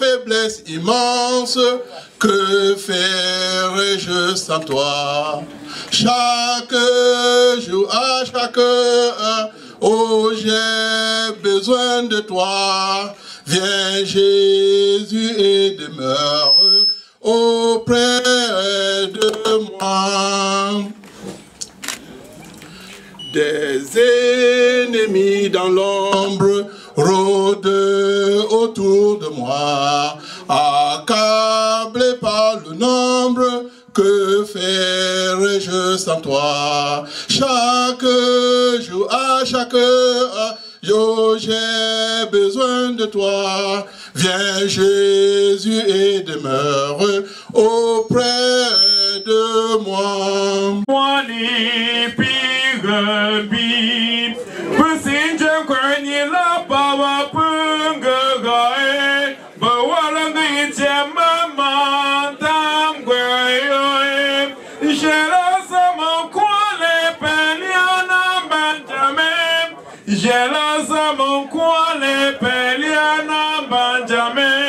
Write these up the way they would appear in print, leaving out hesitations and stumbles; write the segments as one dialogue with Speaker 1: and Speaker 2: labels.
Speaker 1: faiblesse immense, que ferais-je sans toi? Chaque jour, à chaque heure, oh, j'ai besoin de toi. Viens Jésus et demeure auprès de moi. Des ennemis dans l'ombre rôdent autour de moi, accablé par le nombre, que ferais-je sans toi? Chaque jour, à chaque heure, yo, j'ai besoin de toi. Viens Jésus et demeure auprès de moi.
Speaker 2: Moi, les pires bim, pesinja kwani la bawa pungae, bawala ngitia mama tangwayo. Jela sama kwale peliana Benjamin, jela sama kwale peliana Benjamin.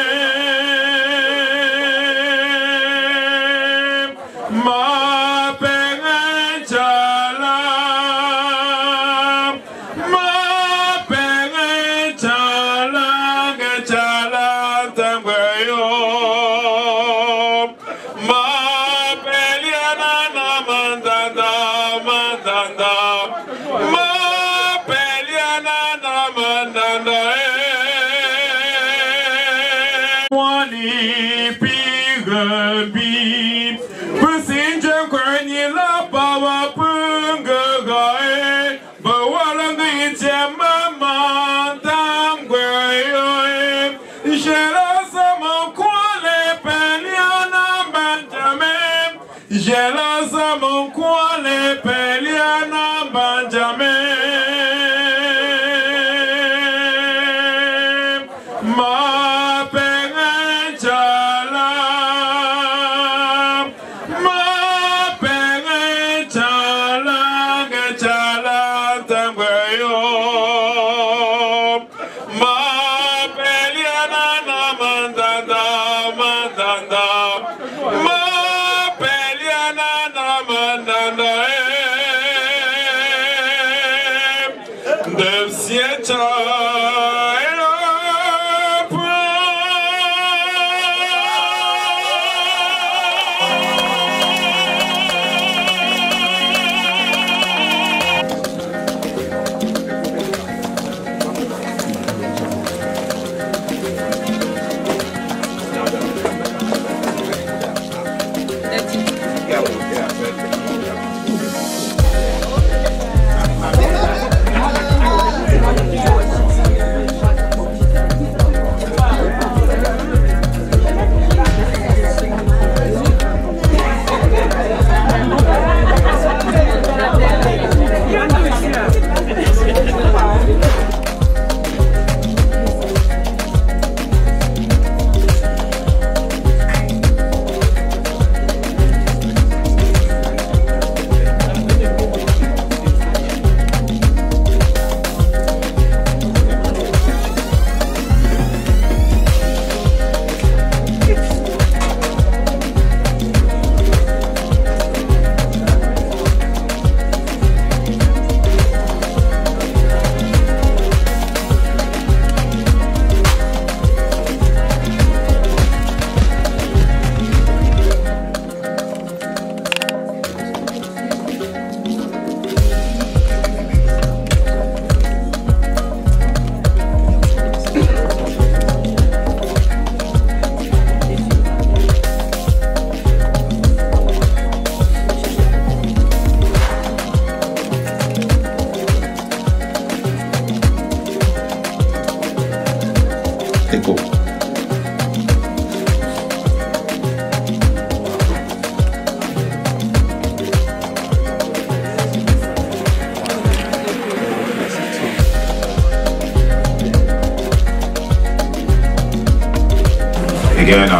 Speaker 3: Again,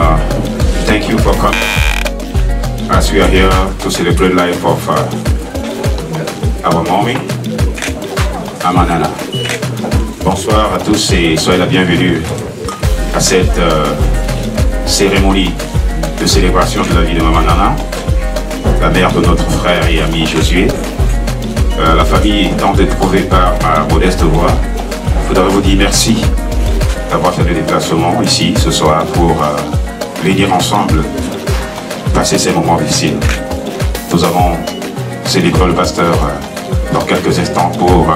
Speaker 3: thank you for coming as we are here to celebrate life of our mommy, Amanana. Bonsoir à tous et soyez la bienvenue à cette cérémonie de célébration de la vie de Maman Nana, la mère de notre frère et ami Josué. La famille étant éprouvée par ma modeste voix, je voudrais vous dire merci d'avoir fait le déplacement ici ce soir pour venir ensemble passer ces moments difficiles. Nous allons célébrer le pasteur dans quelques instants pour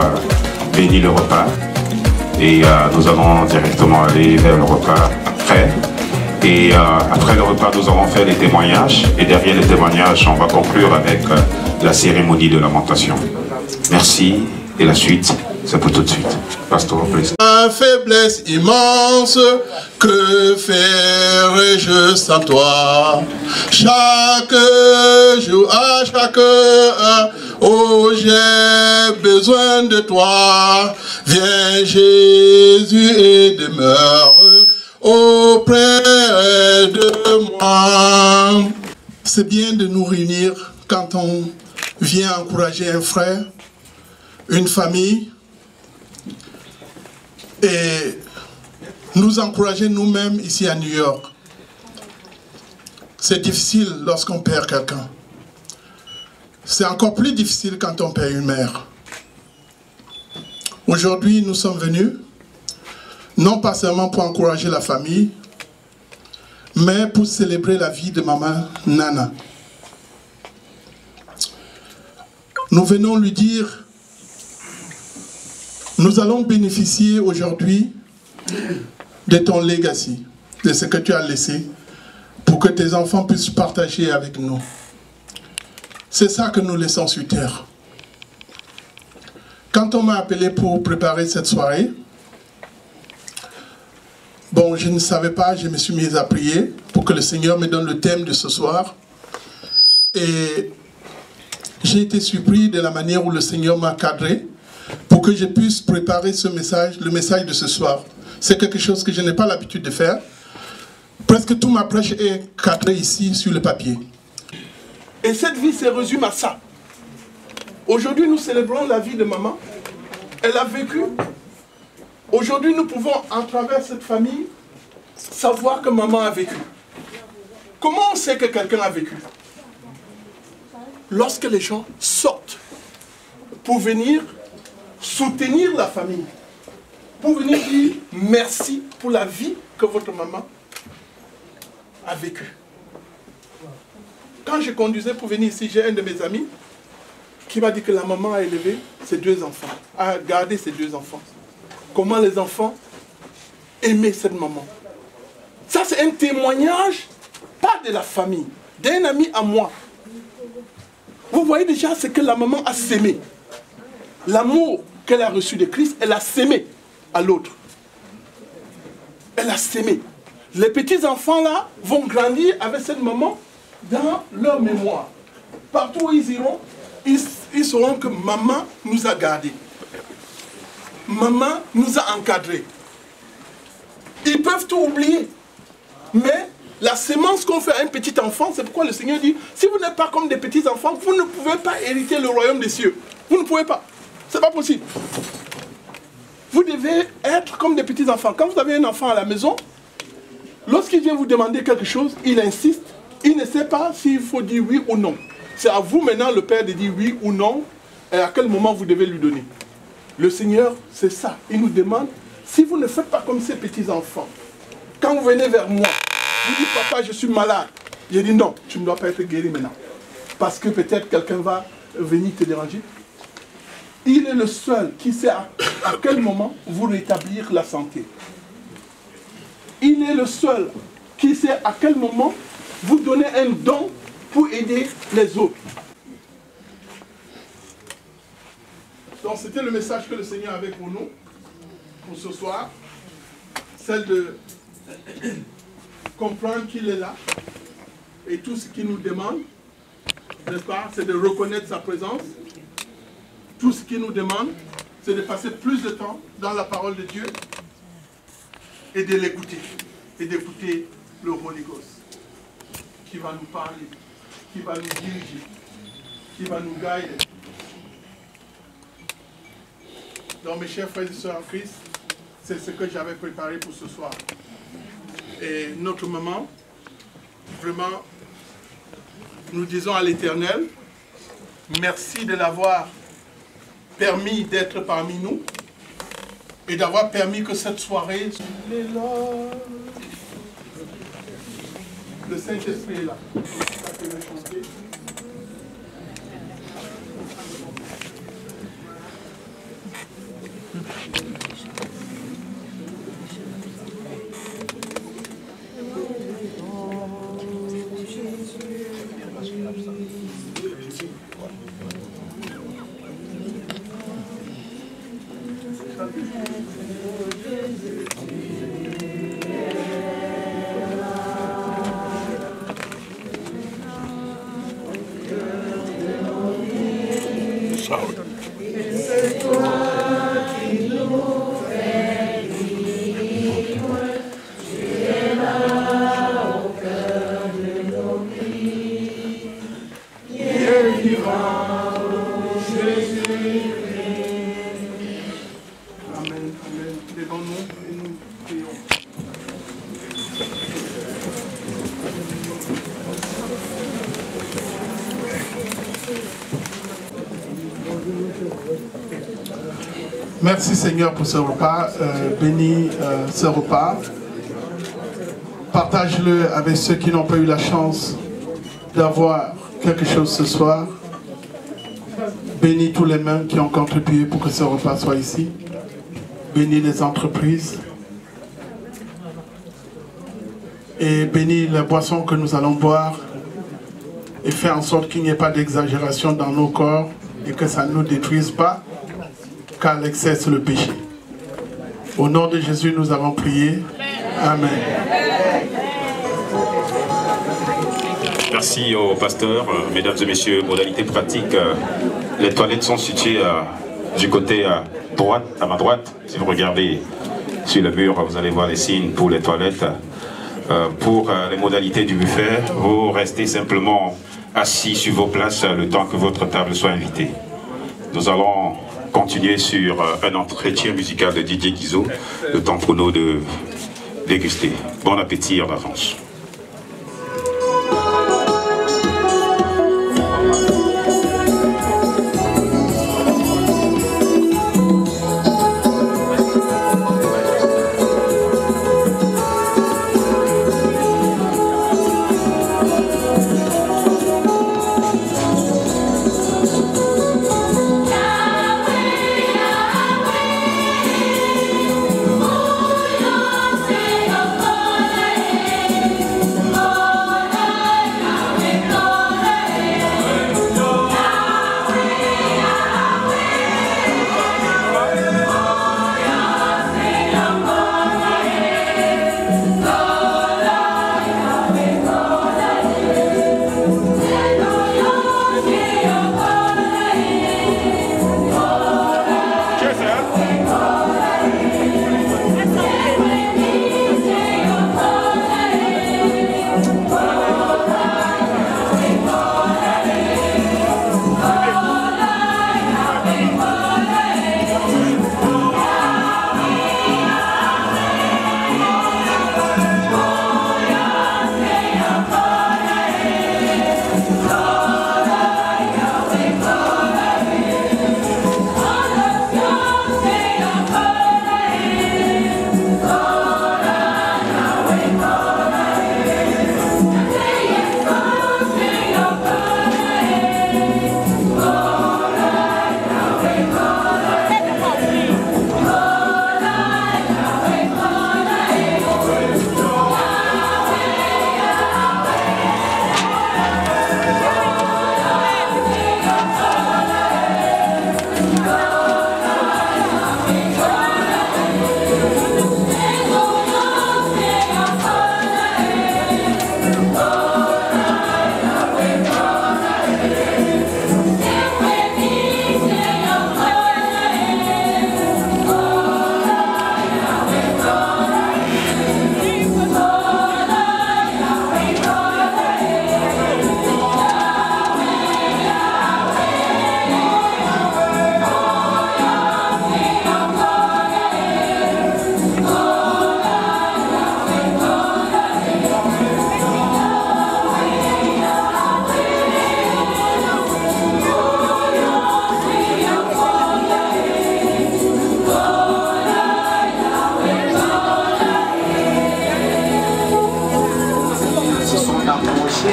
Speaker 3: bénir le repas et nous allons directement aller vers le repas après. Et après le repas, nous allons faire des témoignages et derrière les témoignages, on va conclure avec la cérémonie de lamentation. Merci et la suite, c'est pour tout de suite. Pasteur, please.
Speaker 1: Ma faiblesse immense, que ferais-je sans toi? Chaque jour, à chaque heure, oh j'ai besoin de toi. Viens Jésus et demeure auprès de moi. C'est bien de nous réunir quand on vient encourager un frère, une famille, et nous encourager nous-mêmes ici à New York. C'est difficile lorsqu'on perd quelqu'un. C'est encore plus difficile quand on perd une mère. Aujourd'hui, nous sommes venus, non pas seulement pour encourager la famille, mais pour célébrer la vie de Maman Nana. Nous venons lui dire, nous allons bénéficier aujourd'hui de ton legacy, de ce que tu as laissé, pour que tes enfants puissent partager avec nous. C'est ça que nous laissons sur terre. Quand on m'a appelé pour préparer cette soirée, bon, je ne savais pas, je me suis mis à prier pour que le Seigneur me donne le thème de ce soir. Et j'ai été surpris de la manière où le Seigneur m'a cadré pour que je puisse préparer ce message, le message de ce soir. C'est quelque chose que je n'ai pas l'habitude de faire. Presque toute ma prêche est cadrée ici sur le papier. Et cette vie se résume à ça. Aujourd'hui, nous célébrons la vie de maman. Elle a vécu. Aujourd'hui, nous pouvons, à travers cette famille, savoir que maman a vécu. Comment on sait que quelqu'un a vécu? Lorsque les gens sortent pour venir soutenir la famille, pour venir dire merci pour la vie que votre maman a vécue. Quand je conduisais pour venir ici, j'ai un de mes amis qui m'a dit que la maman a élevé ses 2 enfants, a gardé ses 2 enfants. Comment les enfants aimaient cette maman. Ça, c'est un témoignage, pas de la famille, d'un ami à moi. Vous voyez déjà ce que la maman a sémé. L'amour qu'elle a reçu de Christ, elle a sémé à l'autre. Elle a sémé. Les petits-enfants là vont grandir avec cette maman dans leur mémoire. Partout où ils iront, ils sauront que maman nous a gardés. Maman nous a encadrés. Ils peuvent tout oublier. Mais la sémence qu'on fait à un petit enfant, c'est pourquoi le Seigneur dit, si vous n'êtes pas comme des petits enfants, vous ne pouvez pas hériter le royaume des cieux. Vous ne pouvez pas. C'est pas possible. Vous devez être comme des petits enfants. Quand vous avez un enfant à la maison, lorsqu'il vient vous demander quelque chose, il insiste. Il ne sait pas s'il faut dire oui ou non. C'est à vous maintenant, le Père, de dire oui ou non, et à quel moment vous devez lui donner. Le Seigneur, c'est ça. Il nous demande, si vous ne faites pas comme ces petits enfants, quand vous venez vers moi, vous dites, papa, je suis malade. J'ai dit, non, tu ne dois pas être guéri maintenant. Parce que peut-être quelqu'un va venir te déranger. Il est le seul qui sait à quel moment vous rétablir la santé. Il est le seul qui sait à quel moment vous donner un don pour aider les autres. Donc c'était le message que le Seigneur avait pour nous, pour ce soir. Celle de comprendre qu'il est là. Et tout ce qu'il nous demande, n'est-ce pas, c'est de reconnaître sa présence. Tout ce qu'il nous demande, c'est de passer plus de temps dans la parole de Dieu et de l'écouter. Et d'écouter le Holy Ghost qui va nous parler, qui va nous diriger, qui va nous guider. Donc mes chers frères et sœurs en Christ, c'est ce que j'avais préparé pour ce soir. Et notre maman Vraiment, nous disons à l'Éternel, merci de l'avoir permis d'être parmi nous et d'avoir permis que cette soirée... Le Saint-Esprit est là. Ça peut le chanter.
Speaker 4: C'est toi qui nous fais vivre, tu es là au cœur de nos vies. Dieu vivant, Jésus-Christ.
Speaker 1: Amen, amen. Levons-nous et nous prions. Merci Seigneur pour ce repas. Bénis ce repas. Partage-le avec ceux qui n'ont pas eu la chance d'avoir quelque chose ce soir. Bénis tous les mains qui ont contribué pour que ce repas soit ici. Bénis les entreprises. Et bénis les boissons que nous allons boire. Et fais en sorte qu'il n'y ait pas d'exagération dans nos corps et que ça ne nous détruise pas, car l'excès c'est le péché. Au nom de Jésus, nous avons prié. Amen.
Speaker 3: Merci au pasteur. Mesdames et messieurs, modalité pratique. Les toilettes sont situées du côté droite, à ma droite. Si vous regardez sur le mur, vous allez voir les signes pour les toilettes. Pour les modalités du buffet, vous restez simplement assis sur vos places le temps que votre table soit invitée. Nous allons continuer sur un entretien musical de Didier Guizot, le temps pour nous de déguster. Bon appétit en avance.
Speaker 4: Oh,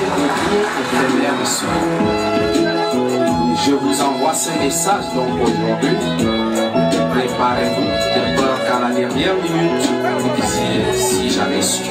Speaker 5: marcher au premier de soir. Je vous envoie ce message donc aujourd'hui. Préparez-vous de peur qu'à la dernière minute, vous disiez si j'avais su.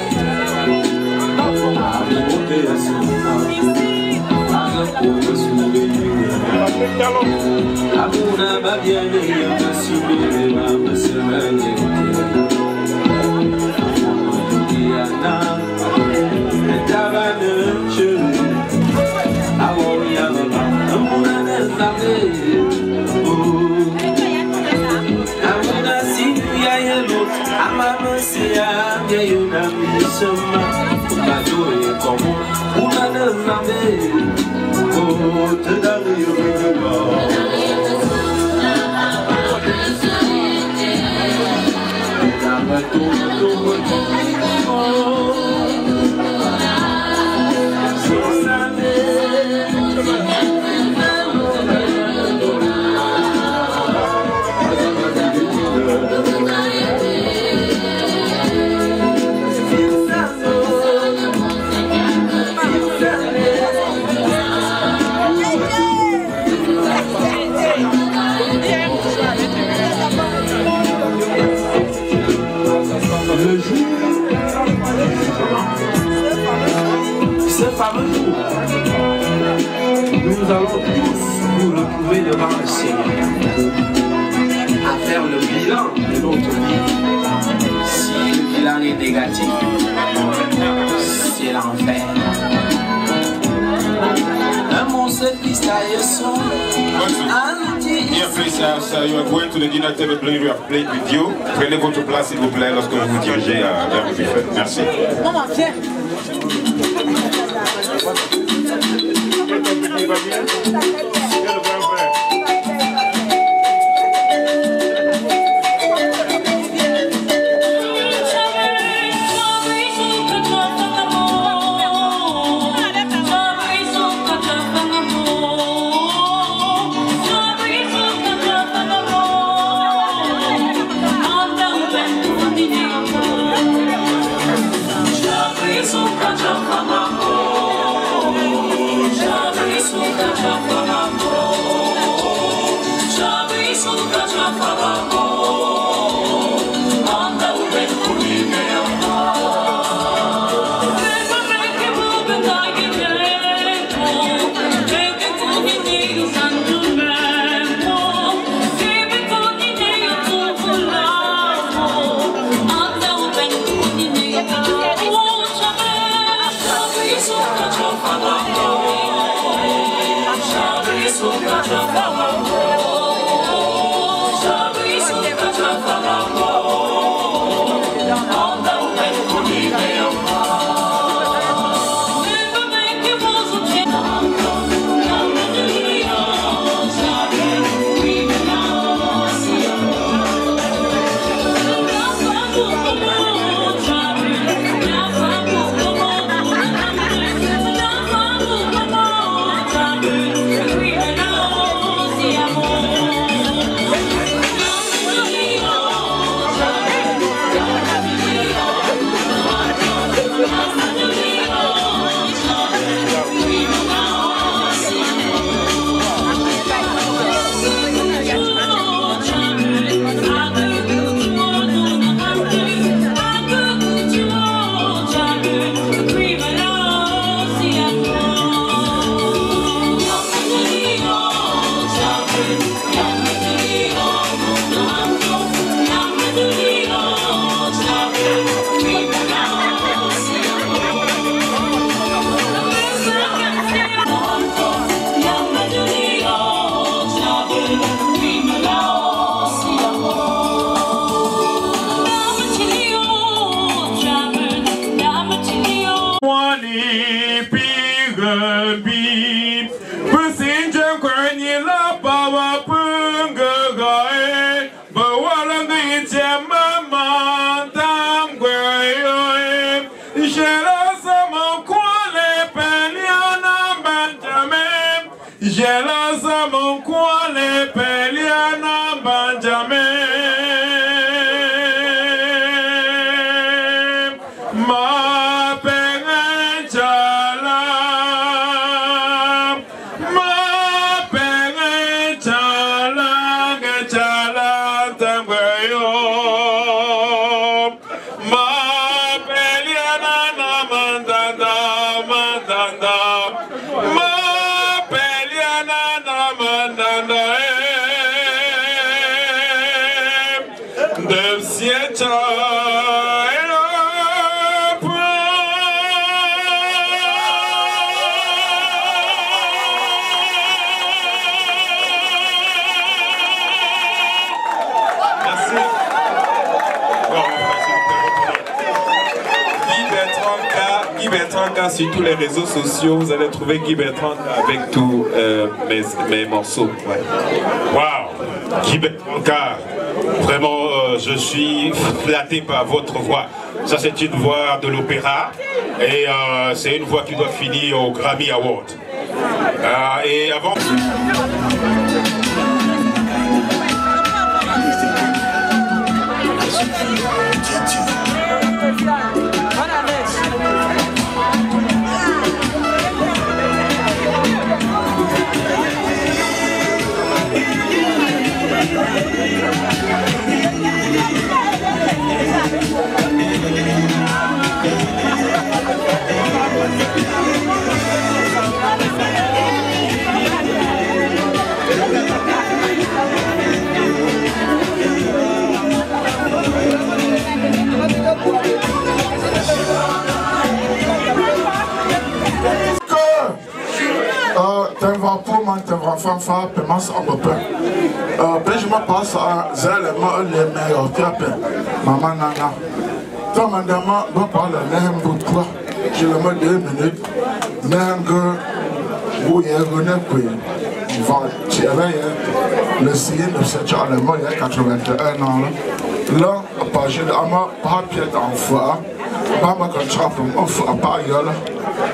Speaker 5: Nous allons tous nous retrouver devant le Seigneur, à faire le bilan de notre vie. Si le bilan est négatif, c'est l'enfer.
Speaker 3: Dear please, you are going to the dinner table playing with you. Prenez votre place s'il vous plaît lorsque vous vous dirigez vers le buffet. Merci.
Speaker 6: Maman, viens.
Speaker 2: Ma pengen jalan Sur tous les réseaux sociaux, vous allez trouver Guy Bertrand avec tous mes morceaux. Ouais.
Speaker 3: Waouh, Guy Bertrand, vraiment, je suis flatté par votre voix. Ça, c'est une voix de l'opéra et c'est une voix qui doit finir au Grammy Award. Et avant...
Speaker 6: fanfa pemas amope pejima pasa zele ma le meilleur tape maman nana tomandama ba parle nem butwa je le mets 2 minutes nanga vous y revenez va tirer le signe de cette allemand il y a 81 ans là page de ama papier d'enfant pas ma contrat pour offre à pareil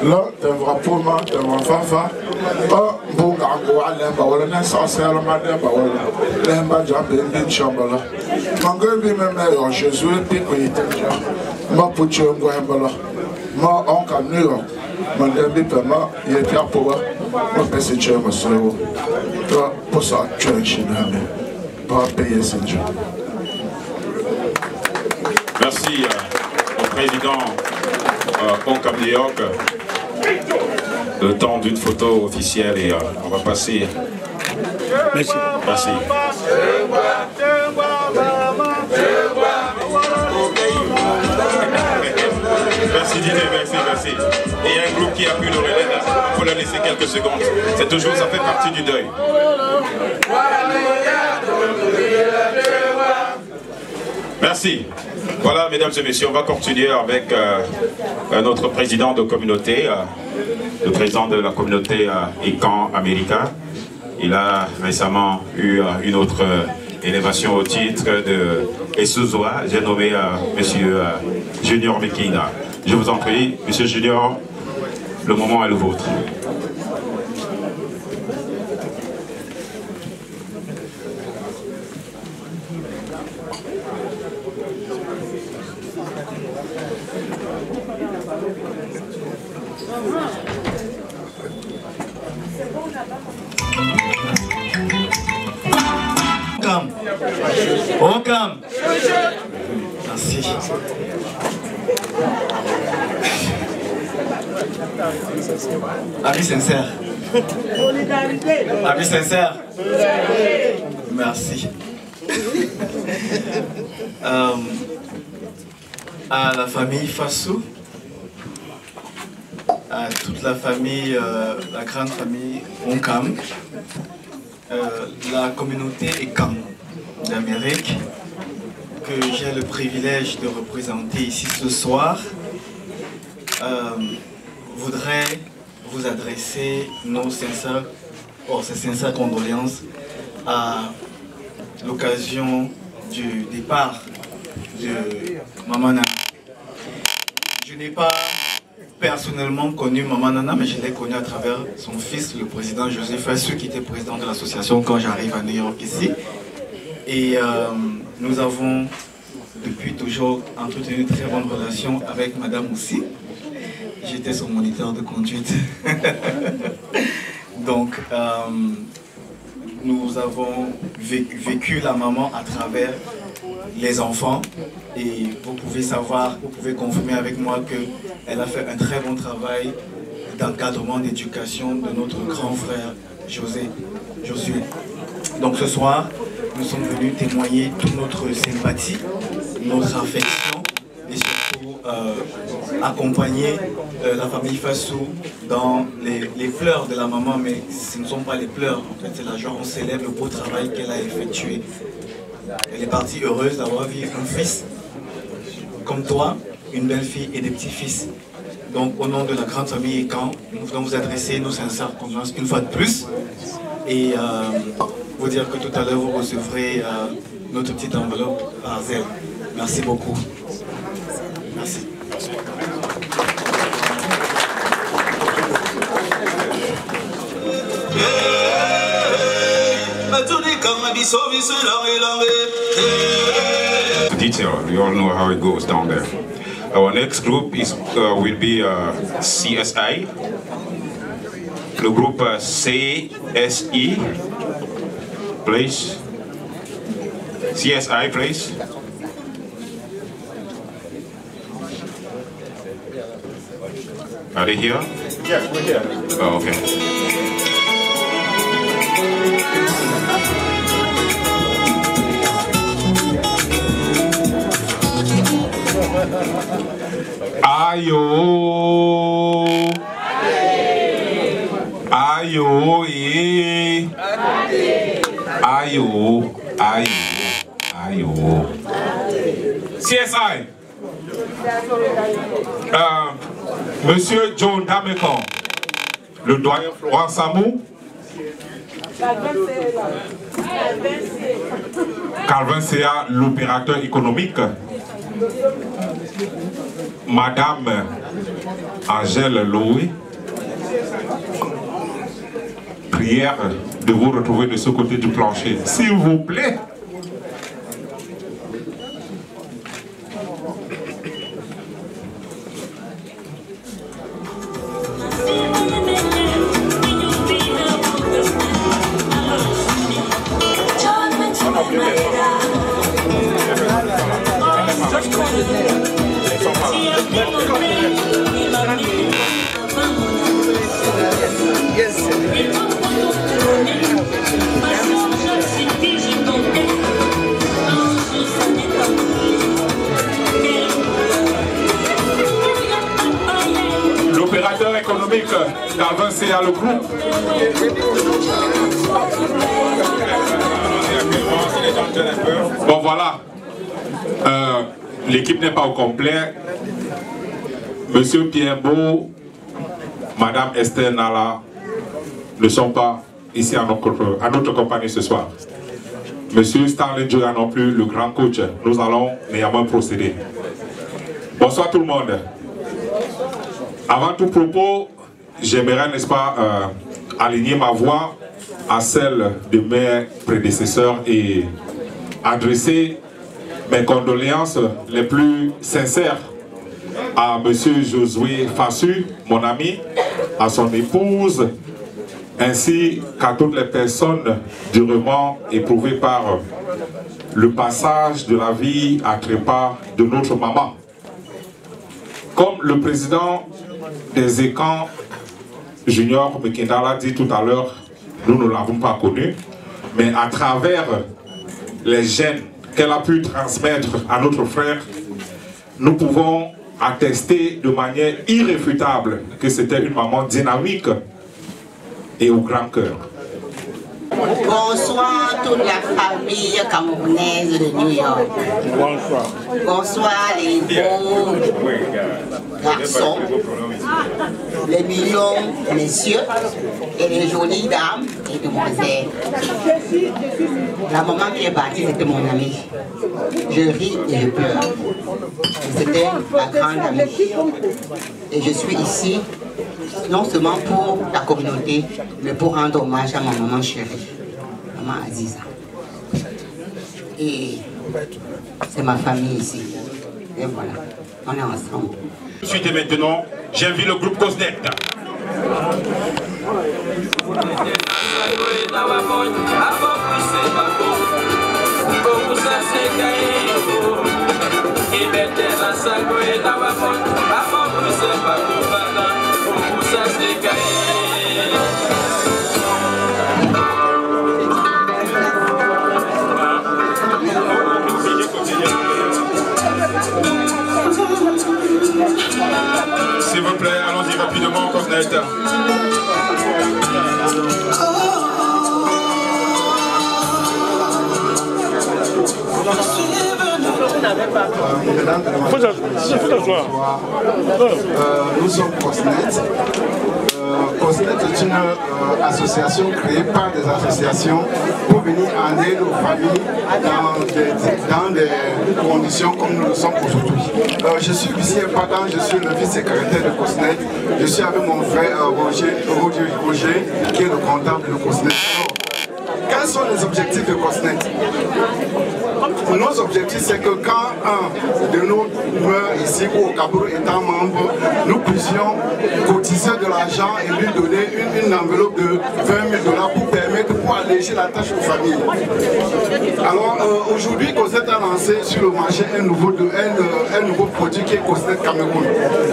Speaker 6: là devra pour moi devra fanfa bon gango ala ba wala na sa sa la ma ba wala le ba jambe bin chambala mango bi me me Jésus puis ko yitanja ma pucho ngo embala ma on ka New York ma dembi pema ye pia powa ma pese chema so to pour ça church na me pas payer ce jour.
Speaker 3: Merci au président Oncam New York. Le temps d'une photo officielle et on va passer.
Speaker 7: Merci.
Speaker 3: Merci. Merci Didier, merci. Et il y a un groupe qui a pu le relais là. Il faut leur laisser quelques secondes. C'est toujours, ça fait partie du deuil. Merci. Voilà, mesdames et messieurs, on va continuer avec notre président de communauté, le président de la communauté Ekan America. Il a récemment eu une autre élévation au titre de Esouzoa. J'ai nommé monsieur Junior Mekina. Je vous en prie, monsieur Junior, le moment est le vôtre.
Speaker 7: Oncam. Merci. Avis sincère. Avis sincère. Merci. À la famille Fassou, à toute la famille, la grande famille Oncam, la communauté Ekan d'Amérique, que j'ai le privilège de représenter ici ce soir, voudrais vous adresser nos sincères condoléances à l'occasion du départ de Maman Nana. Je n'ai pas personnellement connu Maman Nana, mais je l'ai connu à travers son fils, le président Joseph Fassou, qui était président de l'association quand j'arrive à New York ici. Et nous avons depuis toujours entretenu une très bonne relation avec Madame aussi. J'étais son moniteur de conduite. Donc, nous avons vécu la maman à travers les enfants. Et vous pouvez savoir, vous pouvez confirmer avec moi qu'elle a fait un très bon travail d'encadrement, d'éducation de notre grand frère Josué. Donc ce soir, nous sommes venus témoigner toute notre sympathie, notre affection et surtout accompagner la famille Fassou dans les pleurs de la maman, mais ce ne sont pas les pleurs, en fait, c'est la joie, on célèbre le beau travail qu'elle a effectué. Elle est partie heureuse d'avoir vu un fils comme toi, une belle-fille et des petits-fils. Donc au nom de la grande famille Ekan, nous voulons vous adresser nos sincères condoléances une fois de plus et vous dire que tout à l'heure vous recevrez notre petite enveloppe par zèle. Merci beaucoup. Merci.
Speaker 3: Detail, we all know how it goes down there. Our next group will be CSI. Le groupe CSI, please. CSI, please. Are they here?
Speaker 1: Yes, we're here.
Speaker 3: Oh, okay.
Speaker 8: Ayo, ayo, ayo, ayo. CSI. Monsieur John Damekan, le doyen Florent Samou. Calvin Sea, l'opérateur économique. Madame Angèle Louis, prière de vous retrouver de ce côté du plancher, s'il vous plaît. L'opérateur économique Calvin Sea, le groupe. Bon voilà, l'équipe n'est pas au complet. Monsieur Pierre Beau, Madame Esther Nala ne sont pas ici à notre compagnie ce soir. Monsieur Stanley Djura non plus, le grand coach. Nous allons néanmoins procéder. Bonsoir tout le monde. Avant tout propos, j'aimerais, n'est-ce pas, aligner ma voix à celle de mes prédécesseurs et adresser mes condoléances les plus sincères à Monsieur Josué Fassu, mon ami, à son épouse, ainsi qu'à toutes les personnes durement éprouvées par le passage de la vie à trépas de notre maman. Comme le président des Ekan, Junior Mekenda l'a dit tout à l'heure, nous ne l'avons pas connu, mais à travers les gènes qu'elle a pu transmettre à notre frère, nous pouvons attester de manière irréfutable que c'était une maman dynamique et au grand cœur.
Speaker 9: Bonsoir toute la famille camerounaise de New York.
Speaker 1: Bonsoir.
Speaker 9: Bonsoir les beaux garçons, les millions messieurs et les jolies dames et demoiselles. La maman qui est partie, c'était mon amie. Je ris et je pleure. C'était ma grande amie. Et je suis ici non seulement pour la communauté, mais pour rendre hommage à ma maman chérie, maman Aziza. Et c'est ma famille ici. Et voilà, on est ensemble.
Speaker 8: Ensuite et maintenant, j'invite le groupe Cosnet. s'il vous plaît, allons-y rapidement, Cosnet.
Speaker 6: Nous sommes Cosnet. Cosnet est une association créée par des associations pour venir en aide aux familles dans des conditions comme nous le sommes aujourd'hui. Je suis Lucien Padan, je suis le vice-secrétaire de Cosnet. Je suis avec mon frère Roger, qui est le comptable de Cosnet. Quels sont les objectifs de Cosnet? Nos objectifs, c'est que quand un de nos meurt ici ou au Cameroun étant membre, nous puissions cotiser de l'argent et lui donner une enveloppe de 20 000 $ pour alléger la tâche aux familles. Alors aujourd'hui, Cosnet a lancé sur le marché un nouveau produit qui est Cosnet Cameroun.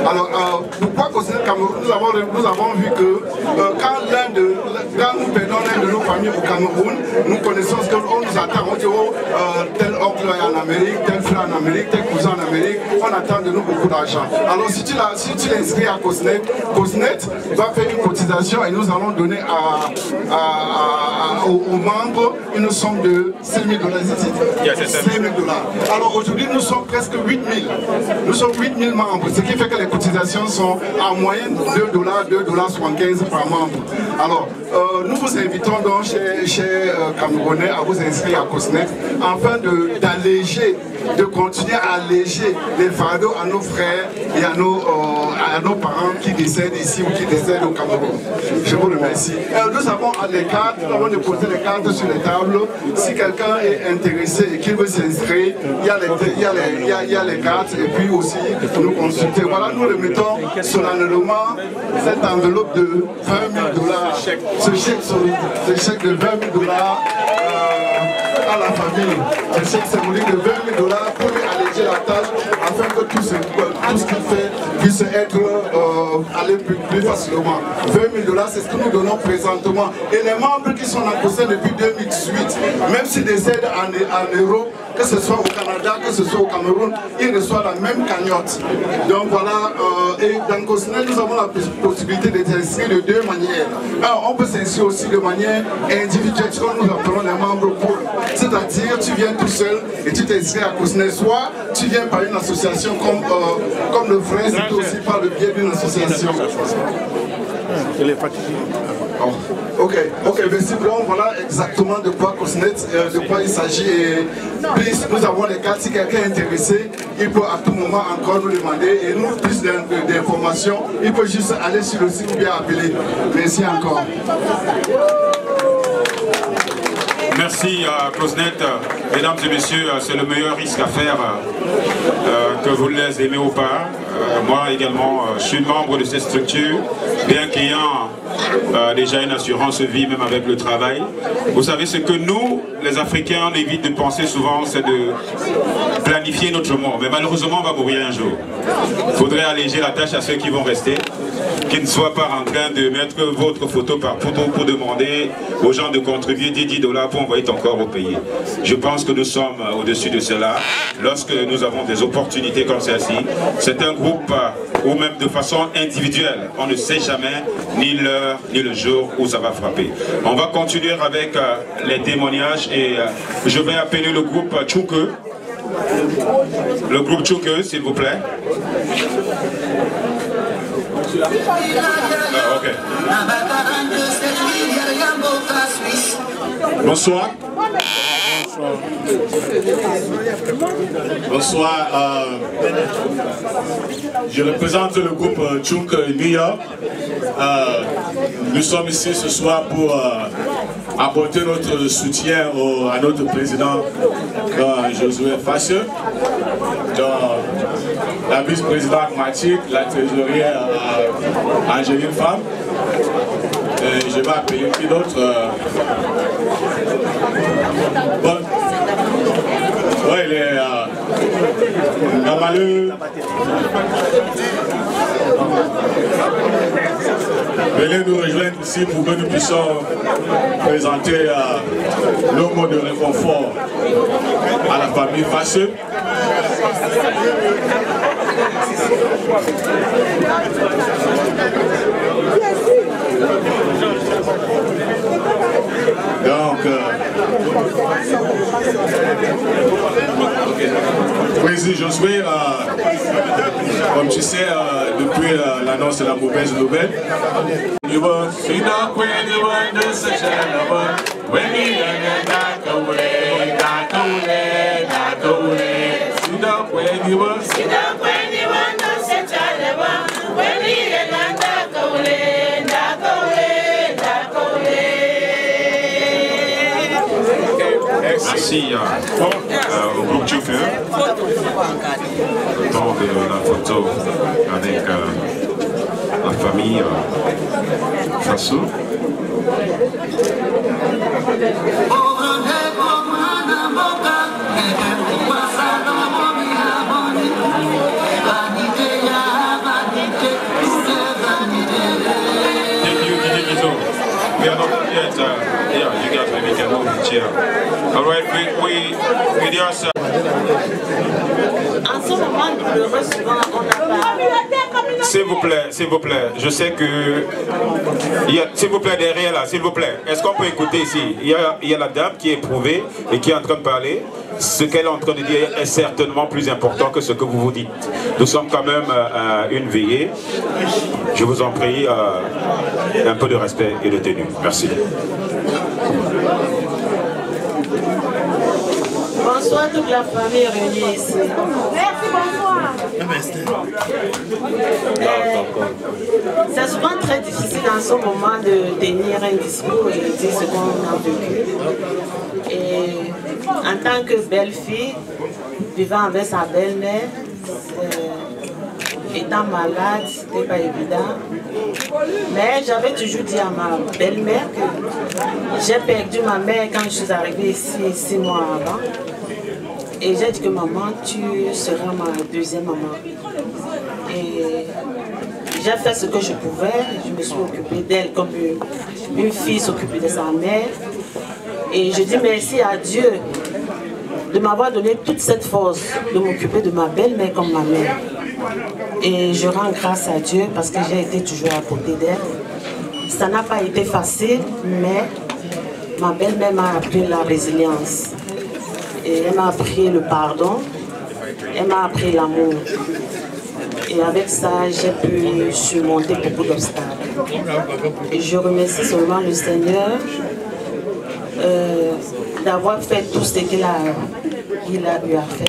Speaker 6: Alors pourquoi Cosnet Cameroun? Nous avons vu que quand nous perdons l'un de nos familles au Cameroun, nous connaissons ce qu'on nous attend. On dit tel oncle est en Amérique, tel frère en Amérique, tel cousin en Amérique, on attend de nous beaucoup d'argent. Alors si tu l'inscris à Cosnet, Cosnet va faire une cotisation et nous allons donner aux membres une somme de 5 000 $. 5 000 $. Alors aujourd'hui nous sommes presque 8 000. Nous sommes 8 000 membres, ce qui fait que les cotisations sont en moyenne $2, $2,75 par membre. Alors nous vous invitons donc chez Camerounais à vous inscrire à Cosnet afin d'alléger, de continuer à alléger les fardeaux à nos frères et à nos parents qui décèdent ici ou qui décèdent au Cameroun. Je vous remercie. Nous avons les cartes, nous avons déposé les cartes sur les tables. Si quelqu'un est intéressé et qu'il veut s'inscrire, il y a les cartes et puis aussi nous consulter. Voilà, nous remettons solennellement cette enveloppe de 20 000 $. Ce chèque de 20 000 $. À la famille, un chèque symbolique de 20 000 $ pour lui alléger la tâche afin que tout ce qu'il fait puisse être aller plus facilement. 20 000 $, c'est ce que nous donnons présentement. Et les membres qui sont en Cosnet depuis 2018, même s'ils décèdent en Europe, que ce soit au Canada, que ce soit au Cameroun, ils reçoivent la même cagnotte. Donc voilà, et dans Cosnet, nous avons la possibilité de s'inscrire de deux manières. On peut s'inscrire aussi de manière individuelle, ce que nous appelons les membres pour. C'est-à-dire, tu viens tout seul et tu t'inscris à Cosnet, soit tu viens par une association comme le frère, c'est aussi par le biais d'une association. Il est fatigué. Ok, merci. Donc voilà exactement de quoi Cosnet, de quoi il s'agit. Et puis nous avons les cartes. Si quelqu'un est intéressé, il peut à tout moment encore nous demander et nous plus d'informations. Il peut juste aller sur le site ou bien appeler. Merci encore.
Speaker 8: Merci Cosnet. Mesdames et messieurs, c'est le meilleur risque à faire, que vous les aimez ou pas. Moi également, je suis membre de cette structure, bien qu'ayant déjà une assurance vie, même avec le travail. Vous savez, ce que nous, les Africains, on évite de penser souvent, c'est de planifier notre mort. Mais malheureusement, on va mourir un jour. Il faudrait alléger la tâche à ceux qui vont rester, qui ne soient pas en train de mettre votre photo par photo pour demander aux gens de contribuer 10 $ pour envoyer ton corps au pays. Je pense que nous sommes au-dessus de cela. Lorsque nous avons des opportunités comme celle-ci, c'est un groupe ou même de façon individuelle. On ne sait jamais ni l'heure ni le jour où ça va frapper. On va continuer avec les témoignages et je vais appeler le groupe Tchouke. Le groupe Tchouke, s'il vous plaît. Ok.
Speaker 10: Bonsoir. Bonsoir. Je représente le groupe Tchouk New York. Nous sommes ici ce soir pour apporter notre soutien à notre président Josué Fasseux, la vice-présidente Mathilde, la trésorière Angéline Femme. Je vais appeler qui d'autre bon. Oui, il est Gamaleux. Venez nous rejoindre ici pour que nous puissions présenter nos mots de réconfort à la famille Fasseux. Donc, Président Josué, comme tu sais, depuis l'annonce de la mauvaise nouvelle,
Speaker 3: Merci au groupe Joker. Le temps de la photo avec la famille Faso. We are not yet, yeah, you guys maybe can move the chair. All right, we just...
Speaker 11: En ce moment douloureux, souvent, on n'a pas...
Speaker 3: S'il vous plaît, je sais que... S'il vous plaît, derrière là, s'il vous plaît, est-ce qu'on peut écouter ici? Il y a la dame qui est éprouvée et qui est en train de parler. Ce qu'elle est en train de dire est certainement plus important que ce que vous vous dites. Nous sommes quand même à une veillée. Je vous en prie, un peu de respect et de tenue. Merci.
Speaker 11: Bonsoir toute la famille réunie ici. Merci, bonsoir. C'est souvent très difficile en ce moment de tenir un discours et de dire ce qu'on a vécu. Et en tant que belle-fille, vivant avec sa belle-mère, étant malade, ce n'était pas évident. Mais j'avais toujours dit à ma belle-mère que j'ai perdu ma mère quand je suis arrivée ici 6 mois avant. Et j'ai dit que maman, tu seras ma deuxième maman. Et j'ai fait ce que je pouvais. Je me suis occupée d'elle comme une fille s'occupe de sa mère. Et je dis merci à Dieu de m'avoir donné toute cette force de m'occuper de ma belle-mère comme ma mère. Et je rends grâce à Dieu parce que j'ai été toujours à côté d'elle. Ça n'a pas été facile, mais ma belle-mère m'a appris la résilience. Et elle m'a appris le pardon, elle m'a appris l'amour. Et avec ça, j'ai pu surmonter beaucoup d'obstacles. Et je remercie seulement le Seigneur d'avoir fait tout ce qu'il a eu à faire.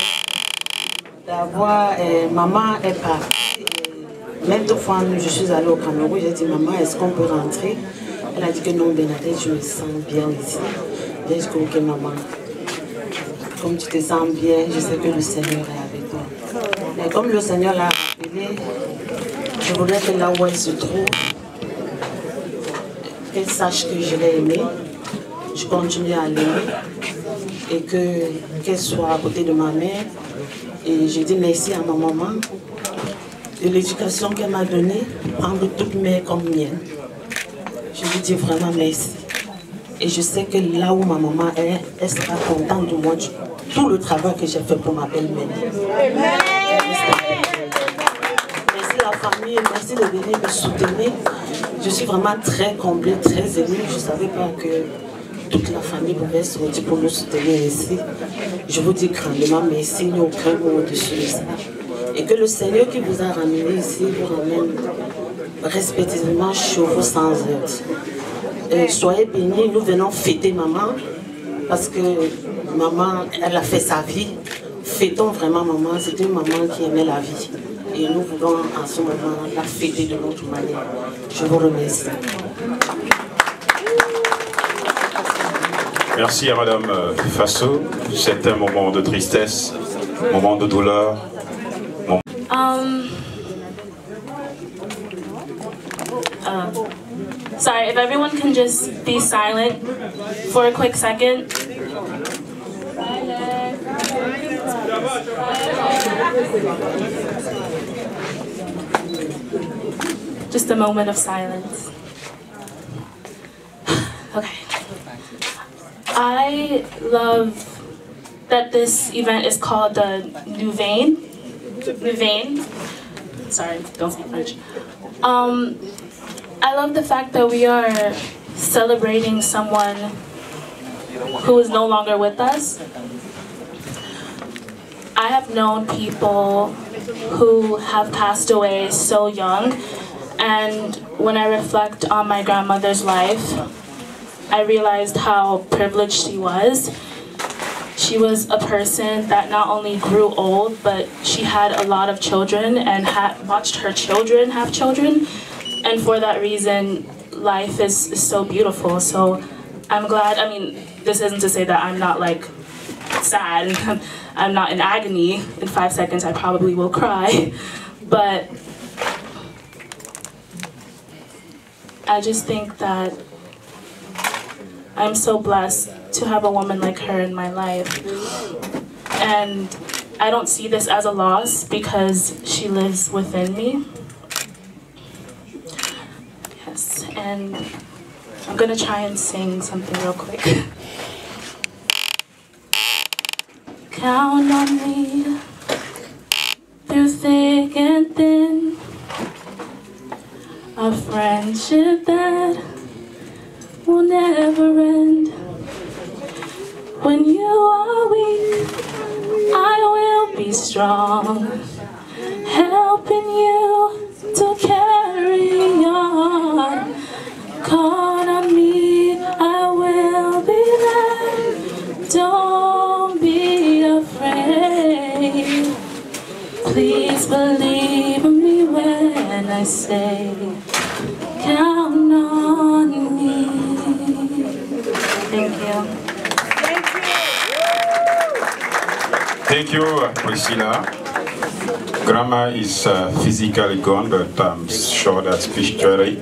Speaker 11: D'avoir, maman est partie. Même deux fois, je suis allée au Cameroun, j'ai dit, maman, est-ce qu'on peut rentrer? Elle a dit que non, Bernadette, je me sens bien ici. J'ai dit, ok, maman. Comme tu te sens bien, je sais que le Seigneur est avec toi. Mais comme le Seigneur l'a rappelé, je voudrais que là où elle se trouve, qu'elle sache que je l'ai aimée, je continue à l'aimer et qu'elle soit à côté de ma mère. Et je dis merci à ma maman de l'éducation qu'elle m'a donnée, prendre toute mère comme mienne. Je lui dis vraiment merci. Et je sais que là où ma maman est, elle sera contente de moi, tout le travail que j'ai fait pour ma belle-mère. Merci la famille, merci de venir me soutenir. Je suis vraiment très comblée, très émue. Je ne savais pas que toute la famille pouvait sortir pour nous soutenir ici. Je vous dis grandement merci, il n'y a aucun mot au-dessus de ça. Et que le Seigneur qui vous a ramené ici vous ramène respectivement chez vous sans heurts. Soyez bénis, nous venons fêter maman parce que maman, elle a fait sa vie. Fêtons vraiment maman, c'est une maman qui aimait la vie. Et nous voulons en ce moment la fêter de notre manière. Je vous remercie.
Speaker 3: Merci à Madame Faso. C'est un moment de tristesse, un moment de douleur.
Speaker 12: Sorry, if everyone can just be silent for a quick second. Just a moment of silence. Okay. I love that this event is called the New Vein. sorry, don't speak French. I love the fact that we are celebrating someone who is no longer with us. I have known people who have passed away so young, and when I reflect on my grandmother's life, I realized how privileged she was. She was a person that not only grew old, but she had a lot of children and watched her children have children. And for that reason, life is so beautiful. So I'm glad, I mean, this isn't to say that I'm not like sad, I'm not in agony. In 5 seconds, I probably will cry. But I just think that I'm so blessed to have a woman like her in my life. And I don't see this as a loss because she lives within me. Yes, and I'm gonna try and sing something real quick. Count on me through thick and thin, a friendship that will never end. When you are weak, I will be strong, helping you to carry on. Call on me, I will be there. Don't be afraid. Please believe in me when I say, count on me. Thank you.
Speaker 3: Thank you, Priscilla. Grandma is physically gone, but I'm sure that spiritually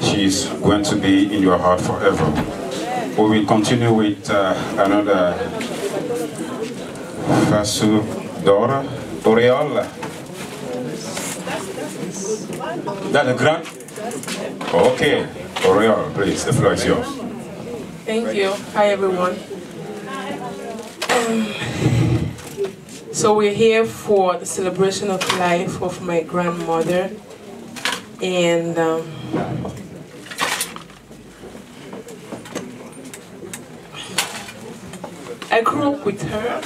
Speaker 3: she's going to be in your heart forever. We will continue with another Fasu Dora Oriol. That's a grand. Okay, Oriol, please, the floor is yours.
Speaker 13: Thank you. Hi, everyone. So we're here for the celebration of life of my grandmother, and I grew up with her.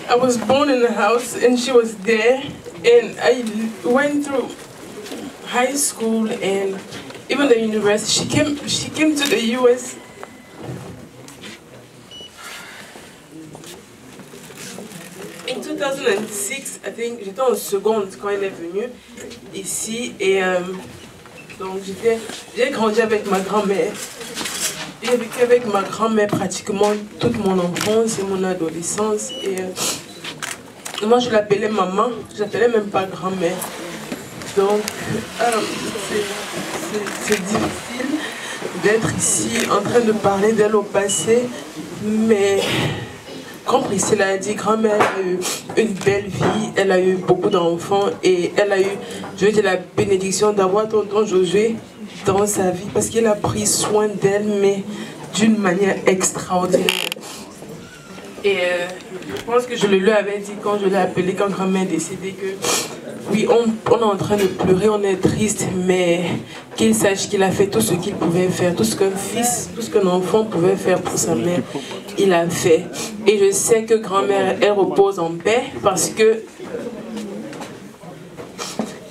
Speaker 13: I was born in the house and she was there, and I went through high school and even the university. She came to the US. In 2006, I think, j'étais en seconde quand elle est venue ici, et donc j'ai grandi avec ma grand-mère. J'ai vécu avec ma grand-mère pratiquement toute mon enfance et mon adolescence, et moi je l'appelais maman, je l'appelais même pas grand-mère. Donc c'est difficile d'être ici en train de parler d'elle au passé, mais comme Priscilla a dit, grand-mère a eu une belle vie, elle a eu beaucoup d'enfants et elle a eu, je veux dire, la bénédiction d'avoir tonton Josué dans sa vie parce qu'il a pris soin d'elle, mais d'une manière extraordinaire. Et je pense que je le lui avais dit quand je l'ai appelé, quand grand-mère est décédée, que oui, on est en train de pleurer, on est triste, mais qu'il sache qu'il a fait tout ce qu'il pouvait faire, tout ce qu'un fils, tout ce qu'un enfant pouvait faire pour sa mère, il a fait. Et je sais que grand-mère, elle repose en paix parce que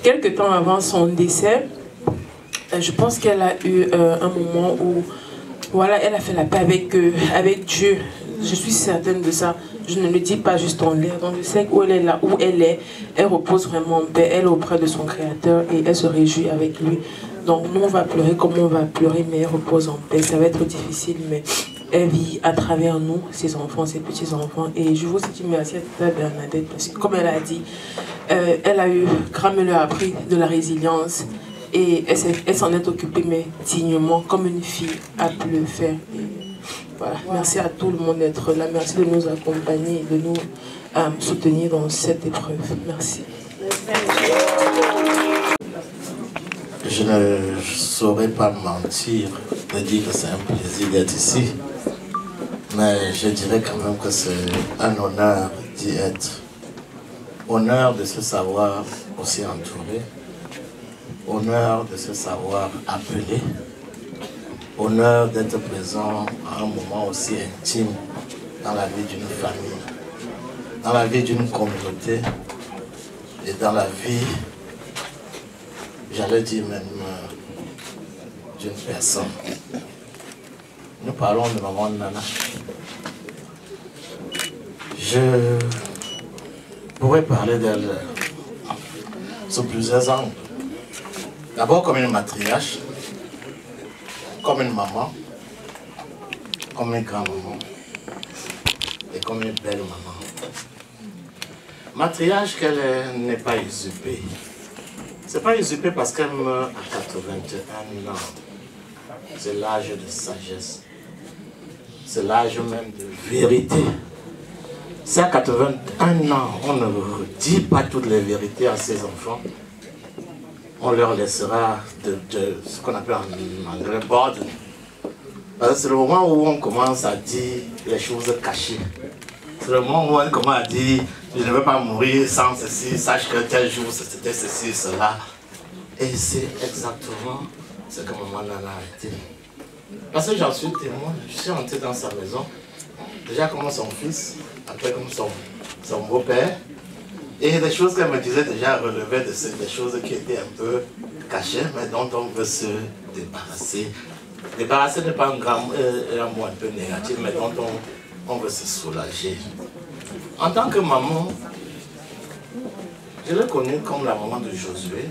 Speaker 13: quelque temps avant son décès, je pense qu'elle a eu un moment où voilà, elle a fait la paix avec Dieu. Je suis certaine de ça. Je ne le dis pas juste en l'air. Donc je sais où elle est là, où elle est. Elle repose vraiment en paix. Elle est auprès de son Créateur et elle se réjouit avec lui. Donc nous on va pleurer comme on va pleurer, mais elle repose en paix. Ça va être difficile, mais elle vit à travers nous, ses enfants, ses petits-enfants. Et je vous dis merci à Bernadette parce que comme elle a dit, elle a eu, grand-mère lui a appris de la résilience. Et elle s'en est occupée, mais dignement, comme une fille a pu le faire. Et voilà. Merci à tout le monde d'être là. Merci de nous accompagner et de nous soutenir dans cette épreuve. Merci.
Speaker 14: Je ne saurais pas mentir de dire que c'est un plaisir d'être ici. Mais je dirais quand même que c'est un honneur d'y être. Honneur de se savoir aussi entouré. Honneur de se savoir appelé. Honneur d'être présent à un moment aussi intime dans la vie d'une famille, dans la vie d'une communauté et dans la vie, j'allais dire même, d'une personne. Nous parlons de maman Nana. Je pourrais parler d'elle sous plusieurs angles. D'abord comme une matriarche, comme une maman, comme une grand-maman et comme une belle maman. Matriarche qu'elle n'est pas usurpée. C'est pas usurpé parce qu'elle meurt à 81 ans. C'est l'âge de sagesse. C'est l'âge même de vérité. Si à 81 ans, on ne dit pas toutes les vérités à ses enfants, on leur laissera de ce qu'on appelle en anglais burden. Parce que c'est le moment où on commence à dire les choses cachées. C'est le moment où on commence à dire je ne veux pas mourir sans ceci, sache que tel jour c'était ceci, cela. Et c'est exactement ce que maman Nana a été. Parce que j'en suis témoin, je suis entré dans sa maison, déjà comme son fils, après comme son beau-père. Et les choses qu'elle me disait déjà relevaient des choses qui étaient un peu cachées, mais dont on veut se débarrasser. Débarrasser n'est pas un mot un peu négatif, mais dont on veut se soulager. En tant que maman, je l'ai connue comme la maman de Josué,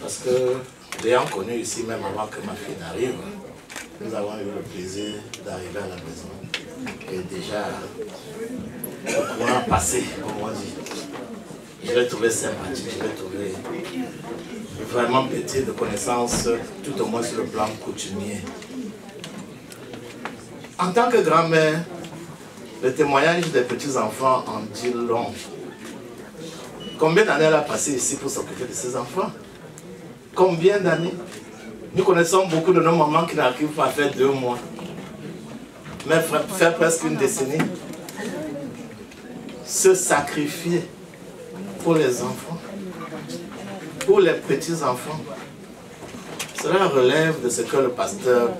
Speaker 14: parce que l'ayant connue ici, même avant que ma fille n'arrive, nous avons eu le plaisir d'arriver à la maison. Et déjà, le courant passé, comme on dit. Je l'ai trouvé sympathique, je l'ai trouvé vraiment pétri de connaissances, tout au moins sur le plan coutumier. En tant que grand-mère, le témoignage des petits-enfants en dit long. Combien d'années elle a passé ici pour s'occuper de ses enfants? Combien d'années? Nous connaissons beaucoup de nos mamans qui n'arrivent pas à faire 2 mois. Mais faire presque une décennie. Se sacrifier pour les enfants, pour les petits-enfants. Cela relève de ce que le pasteur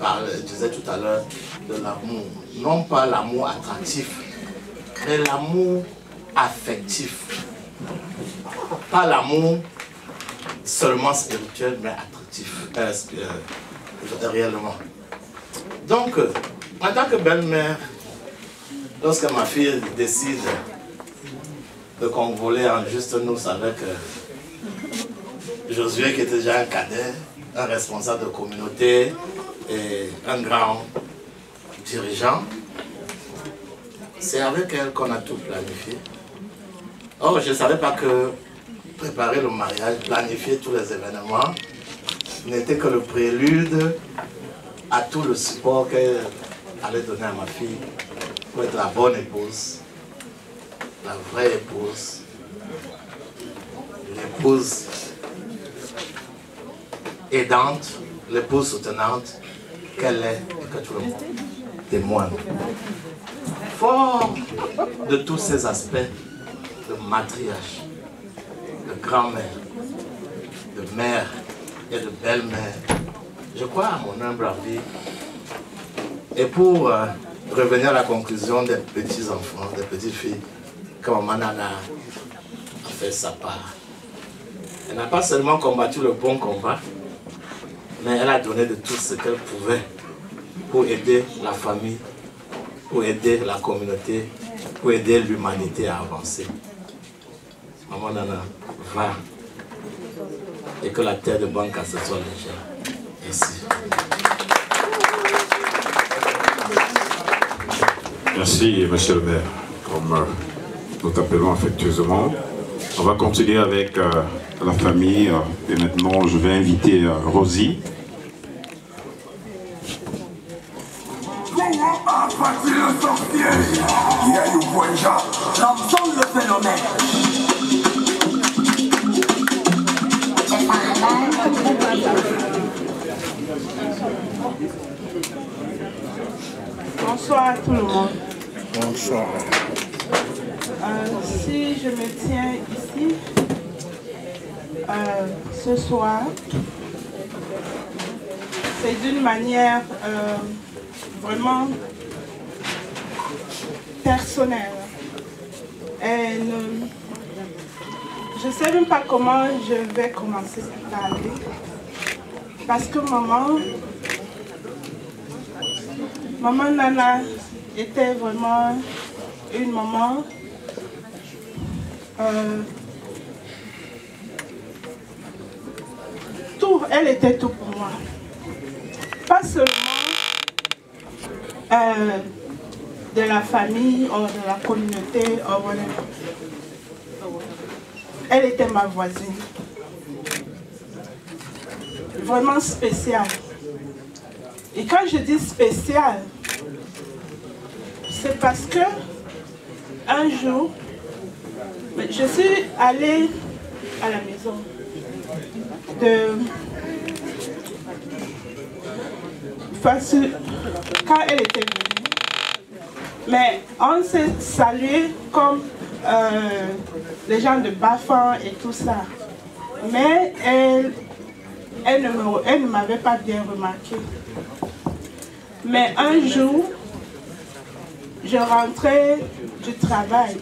Speaker 14: disait tout à l'heure, de l'amour. Non pas l'amour attractif, mais l'amour affectif. Pas l'amour seulement spirituel, mais attractif, réellement. Donc, en tant que belle-mère, lorsque ma fille décide de convoler en juste noces avec Josué, qui était déjà un cadet, un responsable de communauté et un grand dirigeant, c'est avec elle qu'on a tout planifié. Or, je ne savais pas que préparer le mariage, planifier tous les événements, n'était que le prélude à tout le support qu'elle allait donner à ma fille pour être la bonne épouse, la vraie épouse, l'épouse aidante, l'épouse soutenante qu'elle est et que tout le monde témoigne. Fort de tous ces aspects de matriarche, de grand-mère, de mère et de belle-mère, je crois à mon humble avis. Et pour revenir à la conclusion des petits-enfants, des petites filles, que maman Nana a fait sa part. Elle n'a pas seulement combattu le bon combat, mais elle a donné de tout ce qu'elle pouvait pour aider la famille, pour aider la communauté, pour aider l'humanité à avancer. Maman Nana, va. Et que la terre de Banca se soit légère. Merci.
Speaker 3: Merci, monsieur le maire, comme nous t'appelons affectueusement. On va continuer avec la famille. Et maintenant, je vais inviter Rosie.
Speaker 15: L'ensemble le phénomène. Bonsoir à tout le monde.
Speaker 6: Bonsoir.
Speaker 15: Si je me tiens ici, ce soir, c'est d'une manière vraiment personnelle. Et je ne sais même pas comment je vais commencer à parler. Parce que maman Nana était vraiment une maman tout, elle était tout pour moi. Pas seulement de la famille ou de la communauté, elle était ma voisine. Vraiment spéciale. Et quand je dis spéciale, c'est parce que un jour, je suis allée à la maison quand elle était venue. Mais on s'est salué comme les gens de Bafan et tout ça. Mais elle ne m'avait pas bien remarqué. Mais un jour, je rentrais du travail.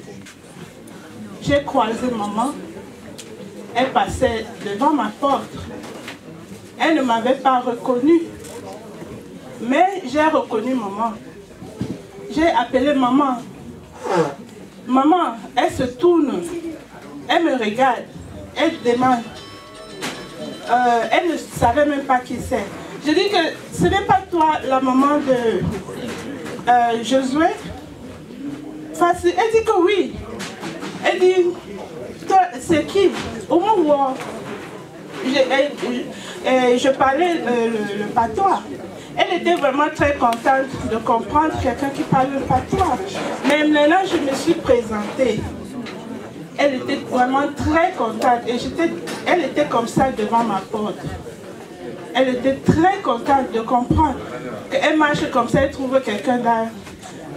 Speaker 15: J'ai croisé maman. Elle passait devant ma porte. Elle ne m'avait pas reconnue. Mais j'ai reconnu maman. J'ai appelé maman. Maman, elle se tourne. Elle me regarde. Elle demande. Elle ne savait même pas qui c'est. Je dis que ce n'est pas toi la maman de Josué. Elle dit que oui. Elle dit, toi, c'est qui? Au moment où je parlais le patois, elle était vraiment très contente de comprendre quelqu'un qui parle le patois. Mais maintenant, je me suis présentée. Elle était vraiment très contente et elle était comme ça devant ma porte. Elle était très contente de comprendre qu'elle marche comme ça, elle trouve quelqu'un dans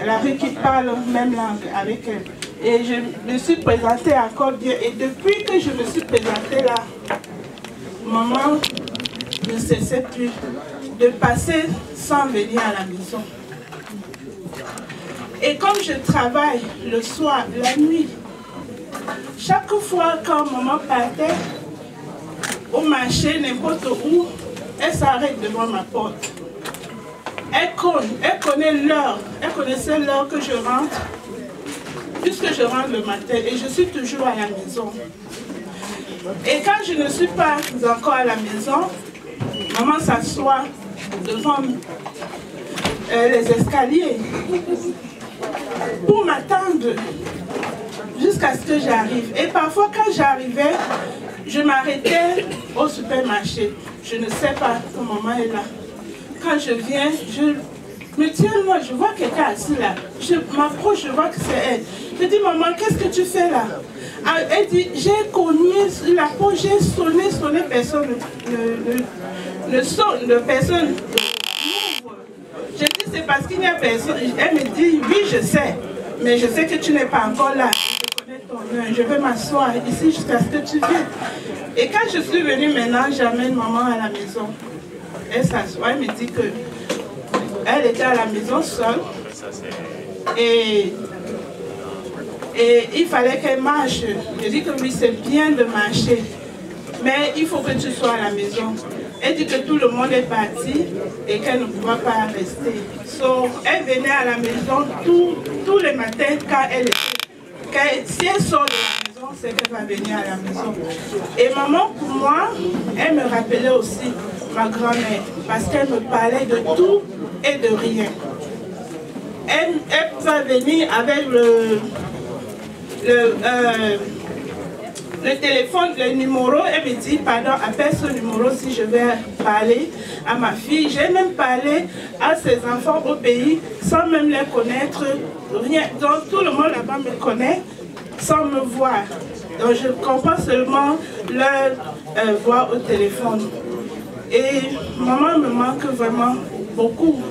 Speaker 15: la rue qui parle la même langue avec elle. Et je me suis présentée encore bien. Et depuis que je me suis présentée là, maman ne cessait plus de passer sans venir à la maison. Et comme je travaille le soir, la nuit, chaque fois quand maman partait au marché, n'importe où, elle s'arrête devant ma porte. Elle connaît l'heure, elle connaissait l'heure que je rentre, puisque je rentre le matin et je suis toujours à la maison. Et quand je ne suis pas encore à la maison, maman s'assoit devant les escaliers pour m'attendre jusqu'à ce que j'arrive. Et parfois quand j'arrivais, je m'arrêtais au supermarché. Je ne sais pas que maman est là. Quand je viens, je me tiens loin, je vois quelqu'un assis là. Je m'approche, je vois que c'est elle. Je dis, maman, qu'est-ce que tu fais là? Elle dit, j'ai cogné sur la porte, j'ai sonné, personne ne sonne, personne. Je dis, c'est parce qu'il n'y a personne. Elle me dit, oui, je sais, mais je sais que tu n'es pas encore là. Je connais ton nom, je vais m'asseoir ici jusqu'à ce que tu viennes. Et quand je suis venue maintenant, j'amène maman à la maison. Elle s'assoit, elle me dit qu'elle était à la maison seule. Et il fallait qu'elle marche. Je dis que oui, c'est bien de marcher, mais il faut que tu sois à la maison. Elle dit que tout le monde est parti et qu'elle ne pourra pas rester. Elle venait à la maison tous les matins quand si elle sort de la maison, c'est qu'elle va venir à la maison. Et maman, pour moi, elle me rappelait aussi ma grand-mère, parce qu'elle me parlait de tout et de rien. Elle va venir avec le téléphone, le numéro, elle me dit, pardon, appelle ce numéro si je vais parler à ma fille. J'ai même parlé à ses enfants au pays sans même les connaître, rien. Donc tout le monde là-bas me connaît sans me voir. Donc je comprends seulement leur voix au téléphone. Et maman me manque vraiment beaucoup.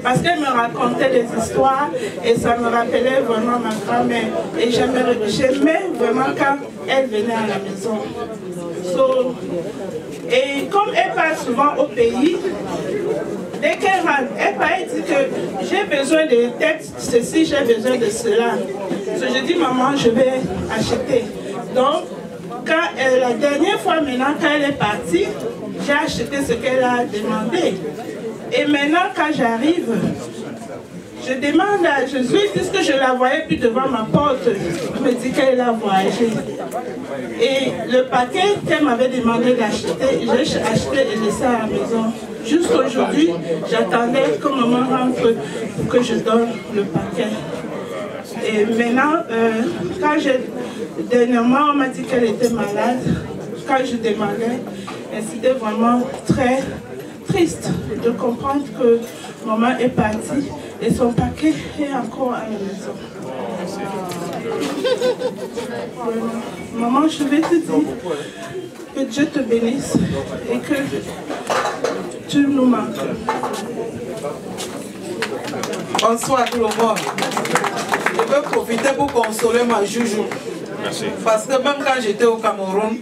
Speaker 15: parce qu'elle me racontait des histoires et ça me rappelait vraiment ma grand-mère. Et j'aimais vraiment quand elle venait à la maison. Et comme elle part souvent au pays, dès qu'elle rentre, elle dit que j'ai besoin de têtes, ceci, j'ai besoin de cela. Je dis, maman, je vais acheter. Donc, la dernière fois maintenant, quand elle est partie, j'ai acheté ce qu'elle a demandé. Et maintenant, quand j'arrive, je demande à Jésus, puisque je la voyais plus devant ma porte, je me dis qu'elle a voyagé. Et le paquet qu'elle m'avait demandé d'acheter, j'ai acheté et laissé à la maison. Jusqu'aujourd'hui, j'attendais que maman rentre pour que je donne le paquet. Et maintenant, dernièrement, on m'a dit qu'elle était malade. Quand je demandais, c'était vraiment très triste de comprendre que maman est partie et son paquet est encore à la maison. Maman, je vais te dire que Dieu te bénisse et que tu nous manques.
Speaker 16: Bonsoir tout le monde. Je veux profiter pour consoler ma joujou.
Speaker 2: Merci.
Speaker 16: Parce que même quand j'étais au Cameroun,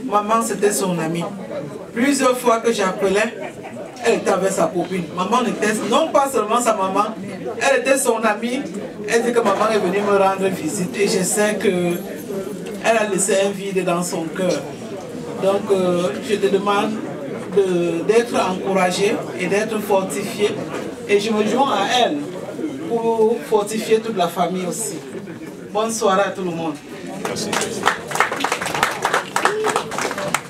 Speaker 16: maman c'était son amie. Plusieurs fois que j'appelais, elle était avec sa copine. Maman était non pas seulement sa maman, elle était son amie. Elle dit que maman est venue me rendre visite et je sais qu'elle a laissé un vide dans son cœur. Donc je te demande d'être encouragée et d'être fortifiée. Et je me joins à elle pour fortifier toute la famille aussi. Bonne soirée à tout le monde.
Speaker 2: Merci.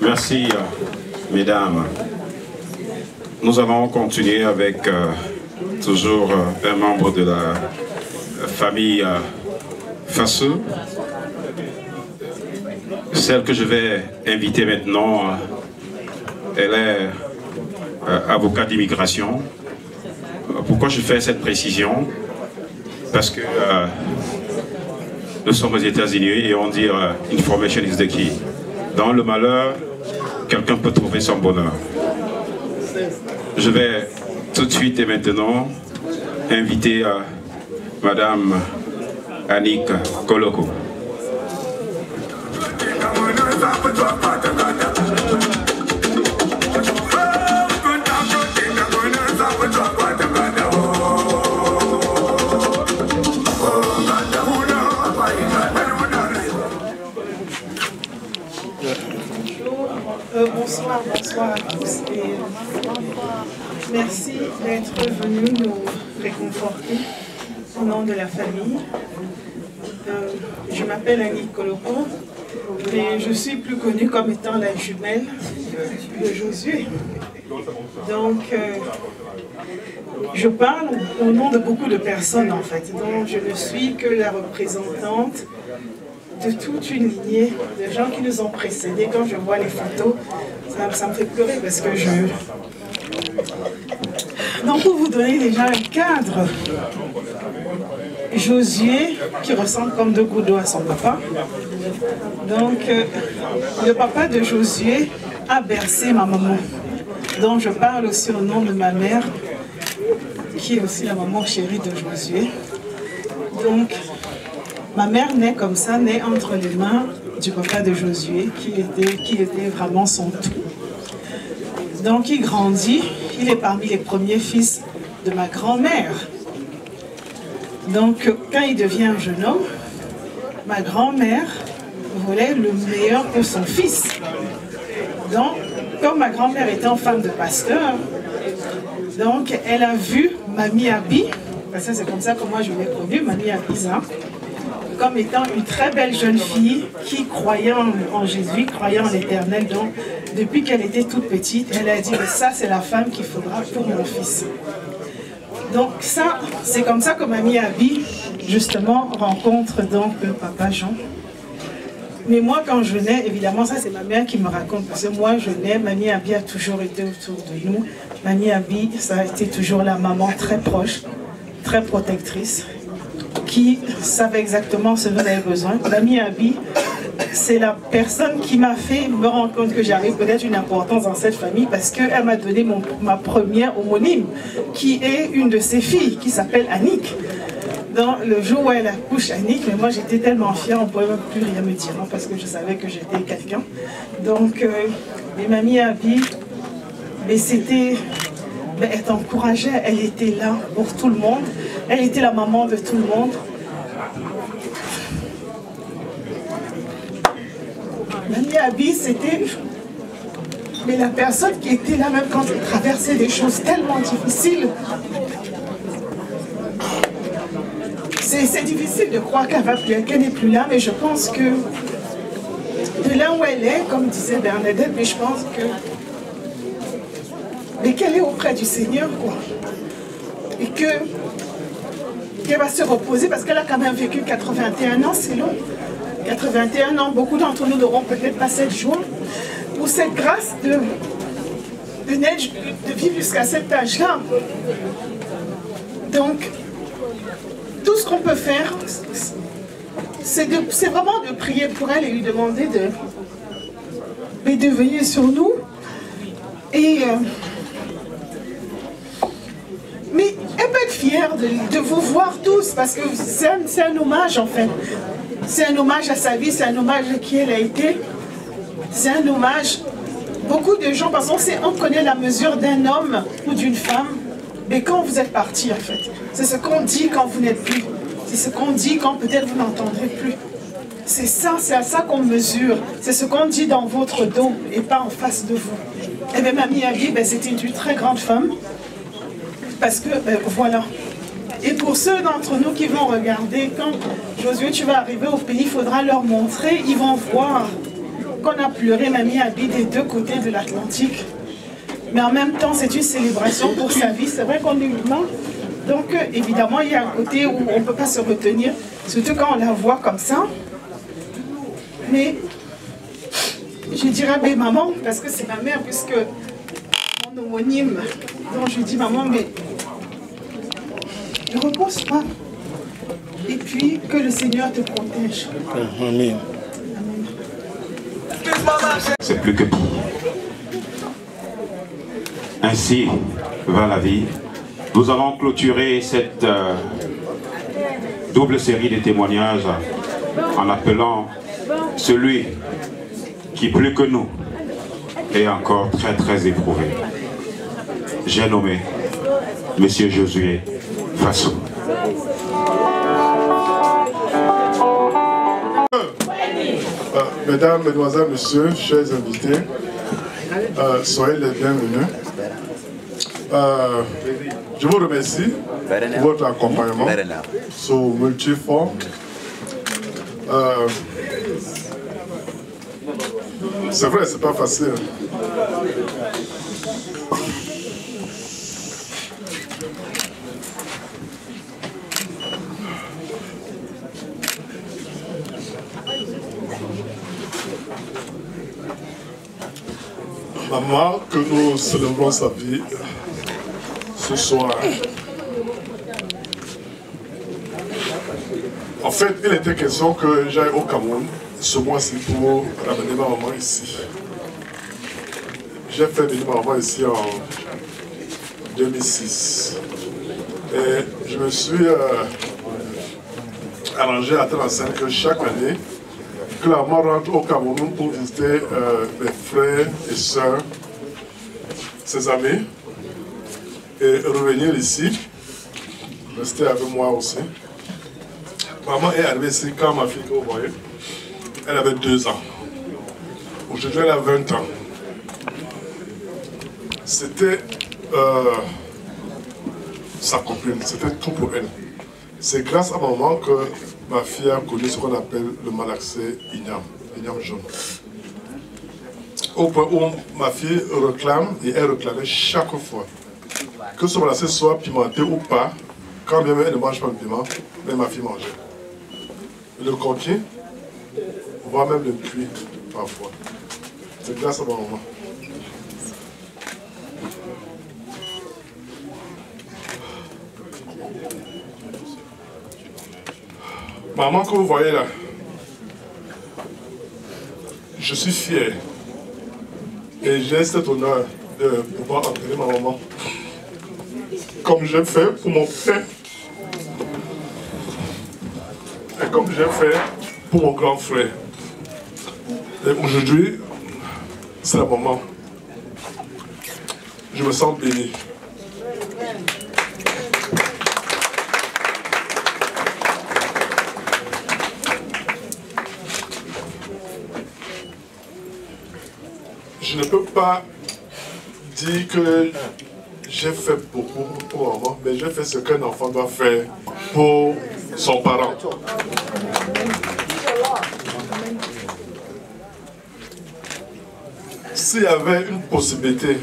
Speaker 3: Merci, mesdames. Nous allons continuer avec toujours un membre de la famille Fassou. Celle que je vais inviter maintenant, elle est avocat d'immigration. Pourquoi je fais cette précision? Parce que nous sommes aux États-Unis et on dit information is the key. Dans le malheur, quelqu'un peut trouver son bonheur. Je vais tout de suite et maintenant inviter Madame Annick Koloko.
Speaker 17: Bonsoir à tous et merci d'être venus nous réconforter au nom de la famille. Je m'appelle Annick Koloko et je suis plus connue comme étant la jumelle de Josué. Donc je parle au nom de beaucoup de personnes en fait, donc je ne suis que la représentante de toute une lignée de gens qui nous ont précédés. Quand je vois les photos, ça me fait pleurer parce que je... Donc pour vous donner déjà un cadre, Josué, qui ressemble comme deux gouttes d'eau à son papa. Donc le papa de Josué a bercé ma maman. Donc je parle aussi au nom de ma mère, qui est aussi la maman chérie de Josué. Donc ma mère naît comme ça, naît entre les mains du papa de Josué, qui était vraiment son tout. Donc il grandit, il est parmi les premiers fils de ma grand-mère. Donc quand il devient un jeune homme, ma grand-mère voulait le meilleur pour son fils. Donc comme ma grand-mère était une femme de pasteur, donc elle a vu Mamie Abi, parce que c'est comme ça que moi je l'ai connue, Mamie Abiza, comme étant une très belle jeune fille qui croyait en Jésus, croyait en l'Éternel. Donc, depuis qu'elle était toute petite, elle a dit « ça, c'est la femme qu'il faudra pour mon fils ». Donc ça, c'est comme ça que Mamie Abi, justement, rencontre donc Papa Jean. Mais moi, quand je nais, évidemment, ça c'est ma mère qui me raconte, parce que moi, je nais, Mamie Abi a toujours été autour de nous. Mamie Abi, ça a été toujours la maman très proche, très protectrice, qui savait exactement ce dont elle avait besoin. Mamie Abi, c'est la personne qui m'a fait me rendre compte que j'avais peut-être une importance dans cette famille parce qu'elle m'a donné ma première homonyme, qui est une de ses filles, qui s'appelle Annick. Dans le jour où elle accouche Annick, mais moi j'étais tellement fière, on ne pouvait même plus rien me dire, hein, parce que je savais que j'étais quelqu'un. Donc, mes mamies Abby, mais c'était... Elle t'encourageait, elle était là pour tout le monde, elle était la maman de tout le monde. Mamie Abby, c'était la personne qui était là même quand elle traversait des choses tellement difficiles. C'est difficile de croire qu'elle n'est plus là, mais je pense que de là où elle est, comme disait Bernadette, mais je pense que qu'elle est auprès du Seigneur, quoi. Et qu'elle va se reposer parce qu'elle a quand même vécu 81 ans, c'est long. 81 ans, beaucoup d'entre nous n'auront peut-être pas cette joie ou cette grâce de vivre jusqu'à cet âge-là. Donc, tout ce qu'on peut faire, c'est vraiment de prier pour elle et lui demander de veiller sur nous. Et mais elle peut être fière de vous voir tous parce que c'est un hommage en fait. C'est un hommage à sa vie, c'est un hommage à qui elle a été. C'est un hommage. Beaucoup de gens, parce qu'on connaît la mesure d'un homme ou d'une femme, mais quand vous êtes parti en fait. C'est ce qu'on dit quand vous n'êtes plus. C'est ce qu'on dit quand peut-être vous n'entendrez plus. C'est ça, c'est à ça qu'on mesure. C'est ce qu'on dit dans votre dos et pas en face de vous. Et bien Mamie Abby, c'était une très grande femme. Parce que, voilà. Et pour ceux d'entre nous qui vont regarder, quand Josué, tu vas arriver au pays, il faudra leur montrer, ils vont voir qu'on a pleuré Mamie Abby des deux côtés de l'Atlantique. Mais en même temps, c'est une célébration pour sa vie. C'est vrai qu'on est humain. Donc, évidemment, il y a un côté où on ne peut pas se retenir, surtout quand on la voit comme ça. Mais, je dirais, mais maman, parce que c'est ma mère, puisque mon homonyme, donc je dis, maman, mais ne repose pas. Et puis, que le Seigneur te protège.
Speaker 6: Amen.
Speaker 3: C'est plus que dit. Ainsi va la vie. Nous allons clôturer cette double série de témoignages en appelant celui qui, plus que nous, est encore très très éprouvé. J'ai nommé Monsieur Josué Fassou.
Speaker 6: Mesdames, Mesdemoiselles, Messieurs, chers invités, soyez les bienvenus. Je vous remercie pour votre accompagnement sur multiforme. C'est vrai, c'est pas facile. Maman, que nous célébrons sa vie ce soir. En fait, il était question que j'aille au Cameroun ce mois-ci pour ramener ma maman ici. J'ai fait venir ma maman ici en 2006. Et je me suis arrangé à telle enseigne que chaque année, que la maman rentre au Cameroun pour visiter mes frères et sœurs, ses amis, et revenir ici, rester avec moi aussi. Maman est arrivée ici quand ma fille, vous voyez, elle avait 2 ans. Aujourd'hui, elle a 20 ans. C'était sa copine, c'était tout pour elle. C'est grâce à maman que ma fille a connu ce qu'on appelle le malaxé igname jaune. Au point où ma fille réclame, et elle réclamait chaque fois, que ce malaxé soit pimenté ou pas, quand bien même elle ne mange pas de piment, mais ma fille mangeait. Le coquille, voire même le cuit parfois. C'est grâce à ma maman. Maman que vous voyez là, je suis fier et j'ai cet honneur de pouvoir enterrer ma maman comme j'ai fait pour mon père et comme j'ai fait pour mon grand frère. Et aujourd'hui, c'est le moment. Je me sens béni. Je ne peux pas dire que j'ai fait beaucoup pour maman, mais j'ai fait ce qu'un enfant doit faire pour son parent. S'il y avait une possibilité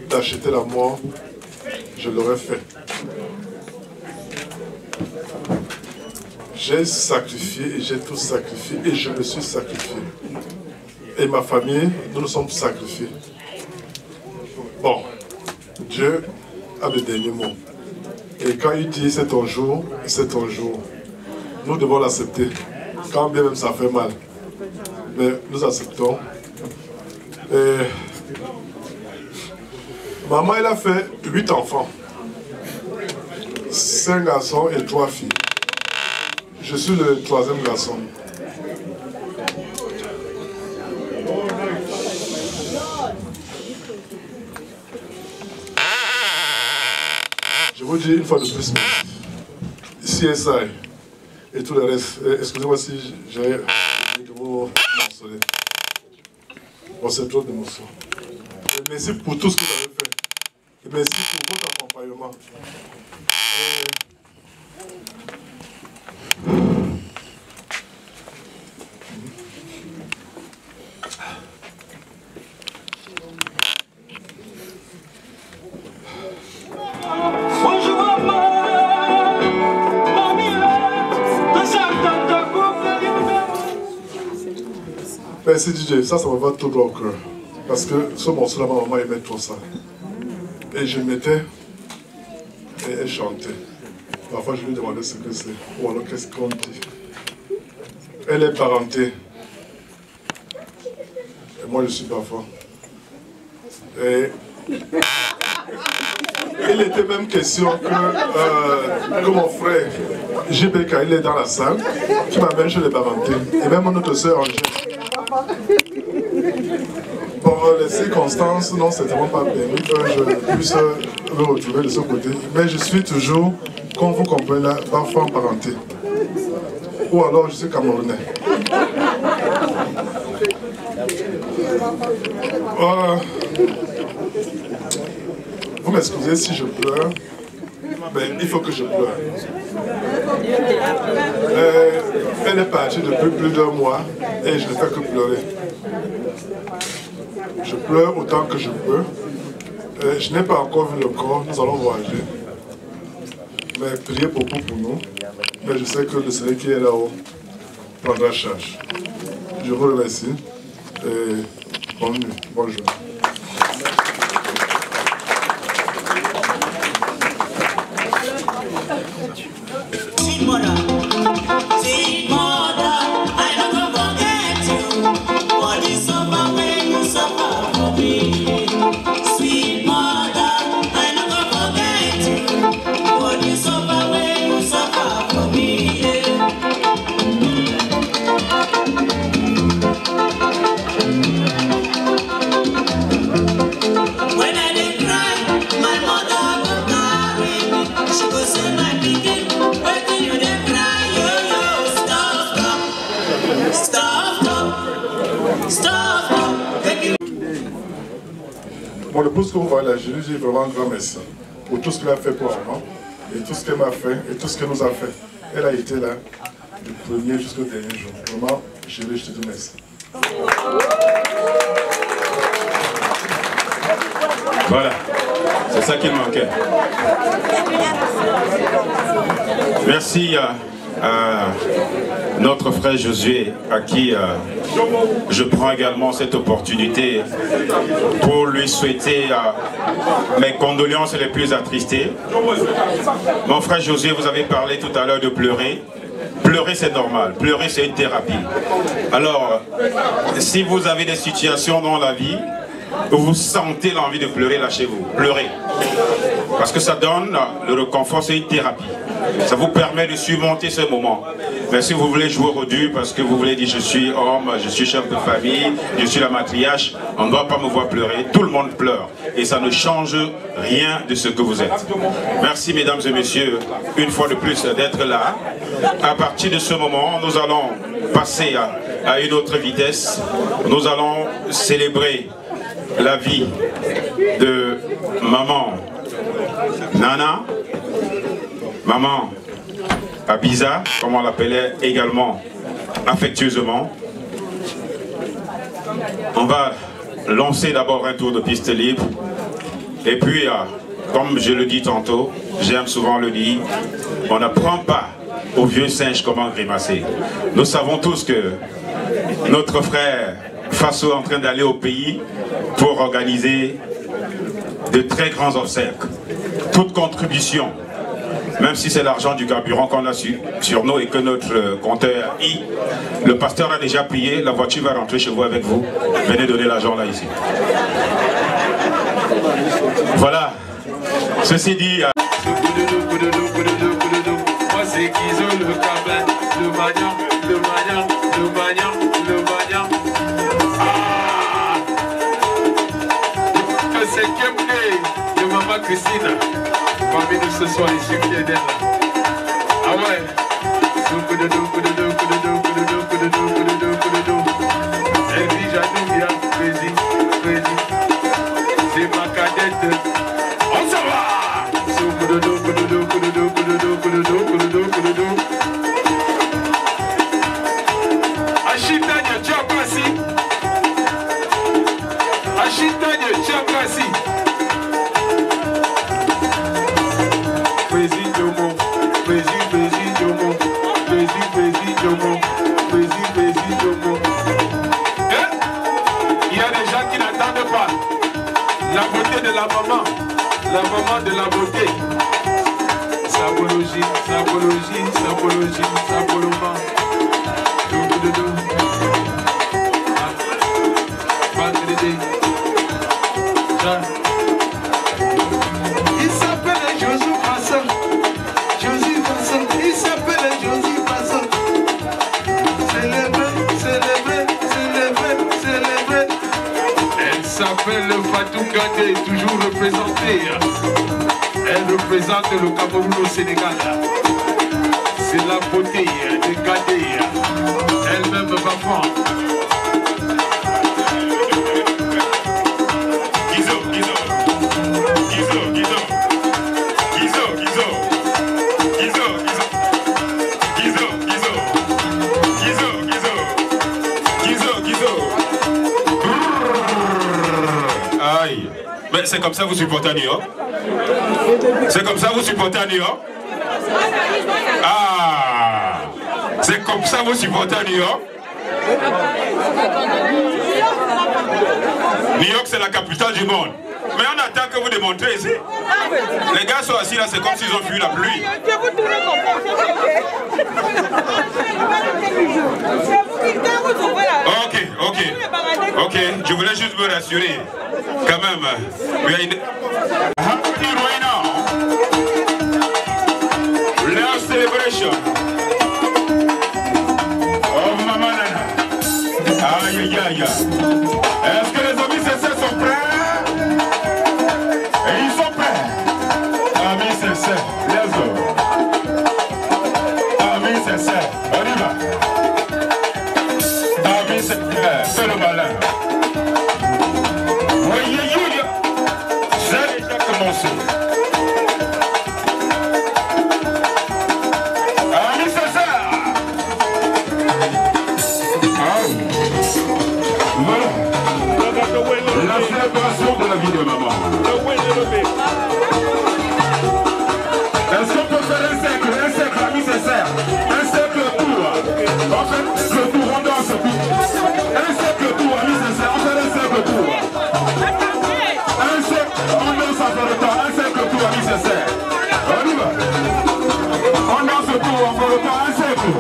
Speaker 6: d'acheter la mort, je l'aurais fait. J'ai sacrifié et j'ai tout sacrifié et je me suis sacrifié. Et ma famille, nous nous sommes sacrifiés. Bon, Dieu a le dernier mot. Et quand il dit c'est ton jour, c'est ton jour. Nous devons l'accepter. Quand bien même ça fait mal. Mais nous acceptons. Et maman, elle a fait 8 enfants. 5 garçons et 3 filles. Je suis le 3e garçon. Je vous dis une fois de plus, CSI et tout le reste. Excusez-moi si j'ai oublié de vous mentionner. Bon, c'est trop d'émotion. Merci pour tout ce que vous avez fait. Et merci pour votre accompagnement. Merci DJ, ça me va tout droit au cœur. Parce que ce morceau-là, ma maman aimait trop ça. Et je mettais et elle chantait. Parfois je lui demandais ce que c'est. Ou alors qu'est-ce qu'on dit. Elle est parentée. Et moi je suis parfois. Et il était même question que mon frère JBK, il est dans la salle, qui m'amène chez les parentés. Et même notre soeur Angèle. Pour les circonstances, non, c'est vraiment pas permis que je puisse me retrouver de ce côté. Mais je suis toujours, comme vous comprenez là, parfois en parenté. Ou alors je suis camerounais. Vous m'excusez si je pleure, mais il faut que je pleure. Elle est partie depuis plus d'1 mois et je ne fais que pleurer. Je pleure autant que je peux. Je n'ai pas encore vu le corps, nous allons voyager. Mais priez beaucoup pour nous. Mais je sais que le Seigneur qui est là-haut prendra charge. Je vous remercie et bonne nuit, bonne journée. Mon épouse que vous voyez là, je lui dis vraiment un grand merci pour tout ce qu'elle a fait pour maman et tout ce qu'elle m'a fait et tout ce qu'elle nous a fait. Elle a été là du premier jusqu'au dernier jour. Vraiment, chérie, je te dis merci.
Speaker 3: Voilà, c'est ça qu'il manquait. Merci à notre frère Josué, à qui je prends également cette opportunité pour lui souhaiter mes condoléances les plus attristées. Mon frère Josué, vous avez parlé tout à l'heure de pleurer. Pleurer, c'est normal. Pleurer, c'est une thérapie. Alors, si vous avez des situations dans la vie, vous sentez l'envie de pleurer, lâchez-vous. Pleurez. Parce que ça donne le réconfort, c'est une thérapie. Ça vous permet de surmonter ce moment. Mais si vous voulez jouer au dur parce que vous voulez dire je suis homme, je suis chef de famille, je suis la matriarche, on ne doit pas me voir pleurer. Tout le monde pleure. Et ça ne change rien de ce que vous êtes. Merci mesdames et messieurs, une fois de plus d'être là. À partir de ce moment, nous allons passer à une autre vitesse. Nous allons célébrer la vie de maman Nana, maman Abiza, comme on l'appelait également affectueusement. On va lancer d'abord un tour de piste libre et puis, comme je le dis tantôt, j'aime souvent le dire, on n'apprend pas au vieux singe comment grimacer. Nous savons tous que notre frère Faso est en train d'aller au pays pour organiser de très grands obsèques. Toute contribution, même si c'est l'argent du carburant qu'on a sur nous et que notre compteur I, le pasteur a déjà payé, la voiture va rentrer chez vous avec vous. Venez donner l'argent là ici. Voilà. Ceci dit...
Speaker 2: Moi c'est qu'ils ont le cabin, le magnan, le magnan, le magnan, le magnan. Le 5e day de maman Christine. Parmi nous ce soir, je suis fier d'elle. Ah ouais. Elle dit Jadou bien, Prési, Prési. C'est ma cadette. On s'en va. Ashitanya Chapasi. Ashitanya Chapasi. Prési Jomo, Prési Jomo, Prési Jomo, Prési Jomo. Il y a des gens qui n'attendent pas la beauté de la maman de la beauté. Sabologie, sabologie, sabologie, saboloma. Il s'appelle Josie Passon. Josie Passon, il s'appelle Josie Passon. Célébrer, célébrer, célébrer, célébrer. Elle s'appelle Fatou Gade, toujours représentée. Elle représente le Cameroun au Sénégal. C'est la beauté de Gade. Elle-même va prendre. Gizo, Gizo. Gizo, Gizo. Gizo, Gizo. Gizo, Gizo. Gizo, Gizo. Gizo, Gizo. Gizo, Gizo. Aïe. Mais c'est comme ça que vous supportez à New York? C'est comme ça que vous supportez à New York? Ah! C'est comme ça que vous supportez à New York? New York, c'est la capitale du monde. Mais on attend que vous démontrez ici. Les gars sont assis là, c'est comme s'ils ont fui la pluie. Ok, je voulais juste me rassurer. Quand même, il y a une... Love celebration. Oh maman Nana. Aïe aïe aïe. Est-ce que les amis CC sont prêts? Et ils sont prêts. Amis CC, les autres. Amis CC, on y va. Amis CC, c'est le malin. Voyez Julia, j'ai déjà commencé. La célébration de la vie de maman. Est-ce qu'on peut faire un cercle, amis sincères? Un cercle tour. En fait, le tour, on danse tout. Un cercle tour, amis sincères, on fait un cercle tour. Un cercle, on danse après le temps. Un cercle tour, amis sincères. On y va. On danse tour, on fait le temps, un cercle.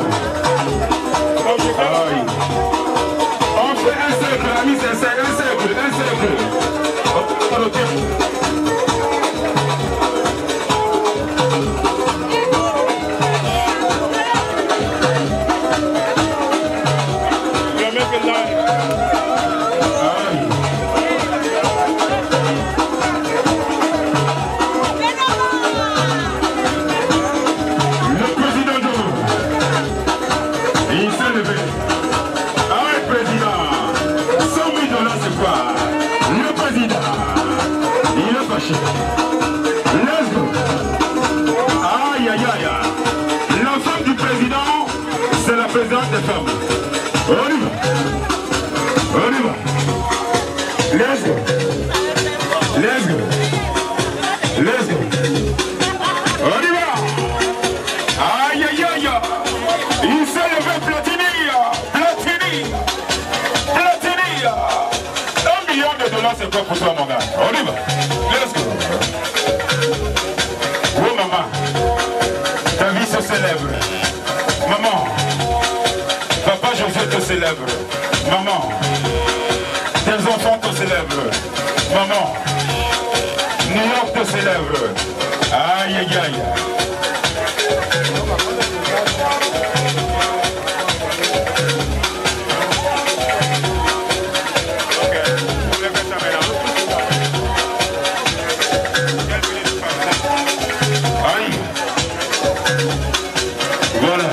Speaker 18: marcher. Let's go. Aïe, aïe, aïe. La femme du président, c'est la présidente des femmes. On y va. On y va. Let's go. Let's go. Let's go. On y va. Aïe, aïe, aïe. Il s'est levé Platini. Platini. Platini. $1 million, c'est quoi pour toi, mon gars? On y va. Let's go. Oh, maman. Ta vie se célèbre. Maman. Papa Josué te célèbre. Maman. Tes enfants te célèbrent. Maman. New York te célèbre. Aïe, aïe, aïe. Voilà.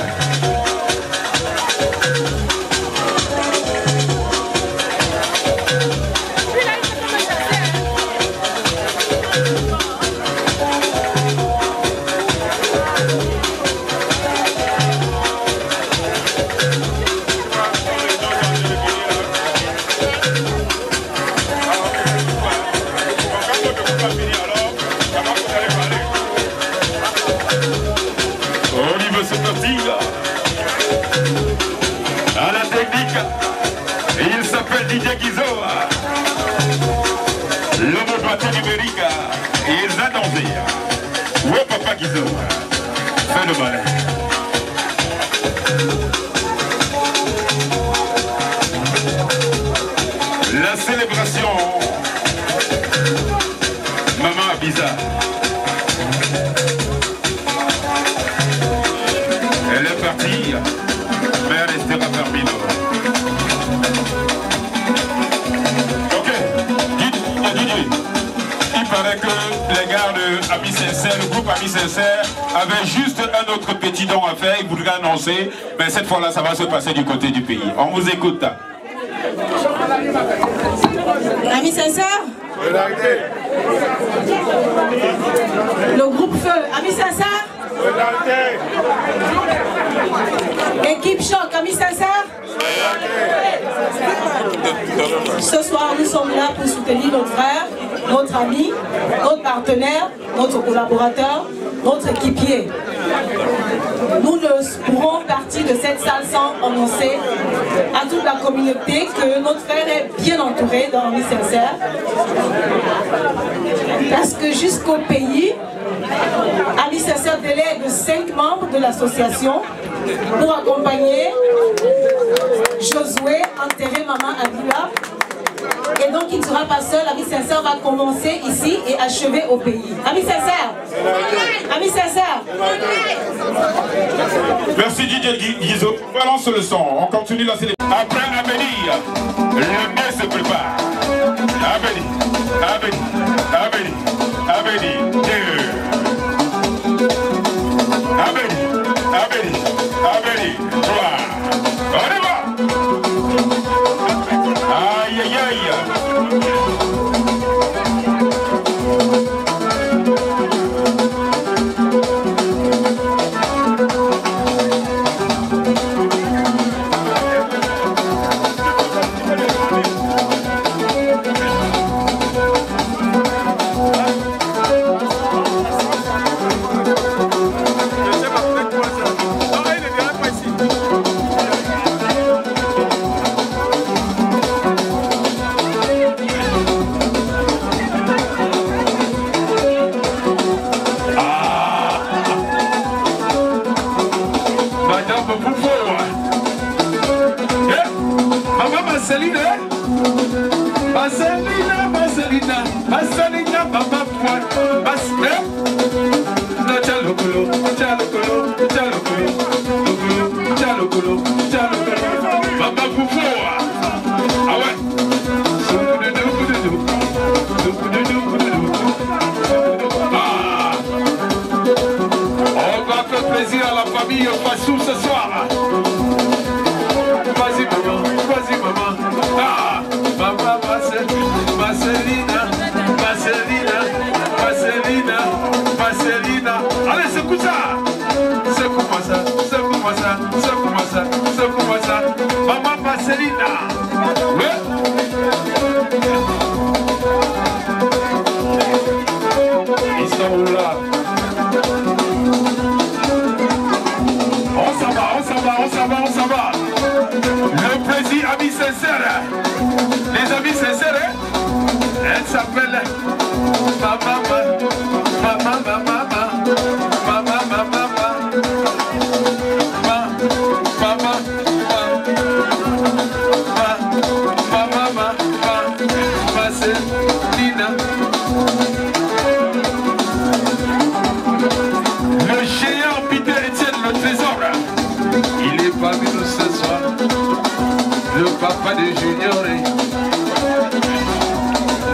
Speaker 18: C'est parti à la technique. Il s'appelle Didier Guizot, l'homme battu numérique. Il a dansé. Ouais, papa Guizot, fais le malin. La célébration. Maman bizarre. Elle est partie, mais elle restera parmi nous. Ok, Didier, il paraît que les gars de Amis Sincères, le groupe Amis Sincères, avait juste un autre petit don à faire, il voudrait annoncer, mais cette fois-là, ça va se passer du côté du pays. On vous écoute.
Speaker 19: Amis Sincères, le groupe Feu, Amis Sincères, équipe Choc, Amis Sincères. Ce soir, nous sommes là pour soutenir notre frère, notre ami, notre partenaire, notre collaborateur, notre équipier. Nous ne pourrons partir de cette salle sans annoncer à toute la communauté que notre frère est bien entouré dans Amis Sincères. Parce que jusqu'au pays, Amis Sincères délègue 5 membres de l'association pour accompagner Josué enterrer maman Abdullah. Et donc il ne sera pas seul, Amis Sincères va commencer ici et achever au pays. Amis Sincères, Amis Sincères.
Speaker 18: Merci Didier Guizot. Balance le son, on continue la célébration. Après Amélie, le nez se prépare. Amélie, Amélie, Amélie, Amélie, Amélie, Amélie, Amélie, toi. On y va. Aïe, aïe, aïe.
Speaker 2: Marcelina, Marcelina, Maman Marcelina. Ouais. Ils sont où là? On s'en va, on s'en va, on s'en va, on s'en va. Le président, amis sincères. Les amis sincères, hein? Elle s'appelle Maman, Maman, Maman, Maman, Maman, Maman, Marcelina. Le géant Peter Etienne, le trésor, il est parmi nous ce soir. Le papa de Junior,